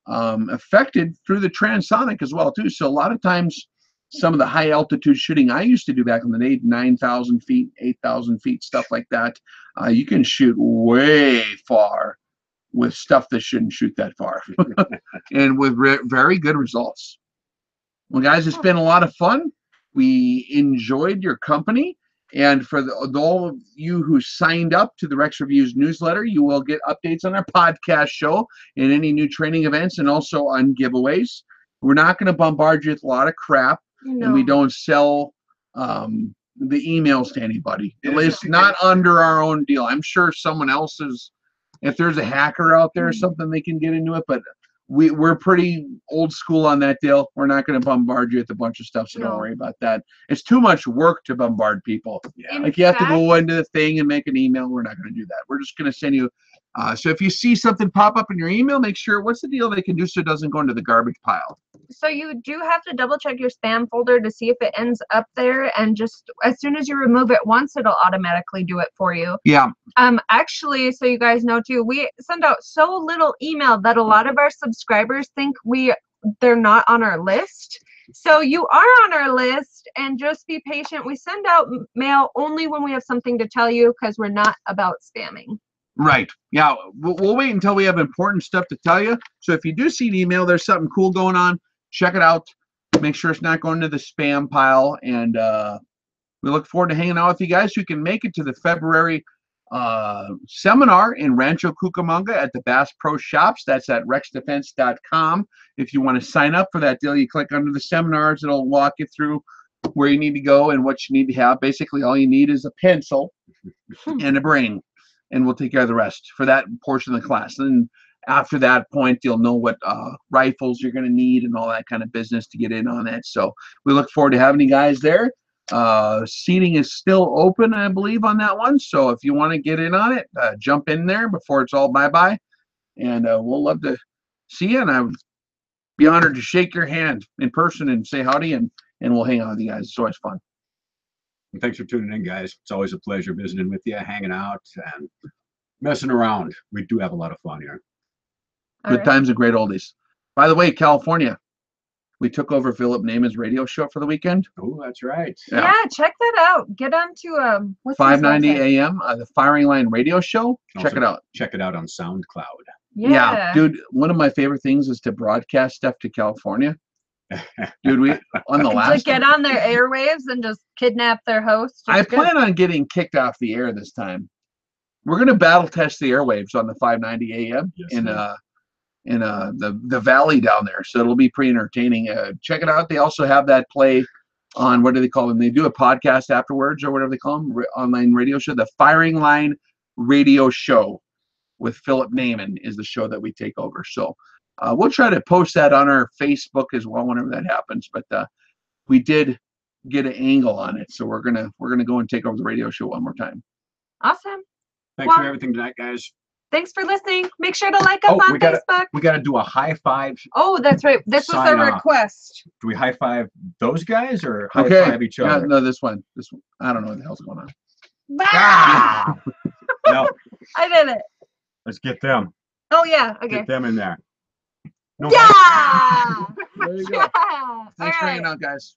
affected through the transonic as well too. So a lot of times some of the high altitude shooting I used to do back in the day, 9,000 feet, 8,000 feet, stuff like that, you can shoot way far with stuff that shouldn't shoot that far and with very good results. Well, guys, it's been a lot of fun. We enjoyed your company. And for all of you who signed up to the Rex Reviews newsletter, you will get updates on our podcast show and any new training events and also on giveaways. We're not going to bombard you with a lot of crap. and we don't sell the emails to anybody. At least not under our own deal. I'm sure someone else's, if there's a hacker out there or something, they can get into it, but we're pretty old school on that deal. We're not going to bombard you with a bunch of stuff, so don't worry about that. It's too much work to bombard people. Yeah. Like you have to go into the thing and make an email. We're not going to do that. We're just going to send you. So if you see something pop up in your email, make sure what's the deal they can do so it doesn't go into the garbage pile. So you do have to double check your spam folder to see if it ends up there, and just as soon as you remove it once, it'll automatically do it for you. Yeah. Actually, so you guys know too, we send out so little email that a lot of our subscribers think they're not on our list. So you are on our list, and just be patient. We send out mail only when we have something to tell you, because we're not about spamming. Right. Yeah. We'll wait until we have important stuff to tell you. So if you do see an email, there's something cool going on, check it out. Make sure it's not going to the spam pile. And we look forward to hanging out with you guys. You can make it to the February seminar in Rancho Cucamonga at the Bass Pro Shops. That's at rexdefense.com. If you want to sign up for that deal, you click under the seminars. It'll walk you through where you need to go and what you need to have. Basically, all you need is a pencil and a brain, and we'll take care of the rest for that portion of the class. And after that point, you'll know what rifles you're going to need and all that kind of business to get in on that. So we look forward to having you guys there. Seating is still open, I believe, on that one. So if you want to get in on it, jump in there before it's all bye-bye. And we'll love to see you. And I would be honored to shake your hand in person and say howdy, and we'll hang out with you guys. It's always fun. And thanks for tuning in, guys. It's always a pleasure visiting with you, hanging out, and messing around. We do have a lot of fun here. Good times and great oldies. By the way, California, we took over Philip Naiman's radio show for the weekend. Oh, that's right. Yeah, check that out. Get on to what's 590 AM, the Firing Line Radio Show. Check it out. Check it out on SoundCloud. Yeah, dude. One of my favorite things is to broadcast stuff to California. Dude, we on the last. Just get on their airwaves and just kidnap their host. I plan on getting kicked off the air this time. We're gonna battle test the airwaves on the 590 AM in the valley down there, so it'll be pretty entertaining. Check it out. They also have that play on, what do they call them? They do a podcast afterwards, or whatever they call them, online radio show. The Firing Line Radio Show with Philip Naiman is the show that we take over. So we'll try to post that on our Facebook as well whenever that happens. But we did get an angle on it, so we're gonna go and take over the radio show one more time. Awesome. Thanks for everything tonight, guys. Thanks for listening. Make sure to like us on Facebook. We got to do a high five. Oh, that's right. This was our request. Do we high five those guys or high five each other? No, this one. I don't know what the hell's going on. No. I did it. Let's get them. Oh, yeah. Okay. Get them in there. No, yeah! There you go. Thanks for hanging out, guys.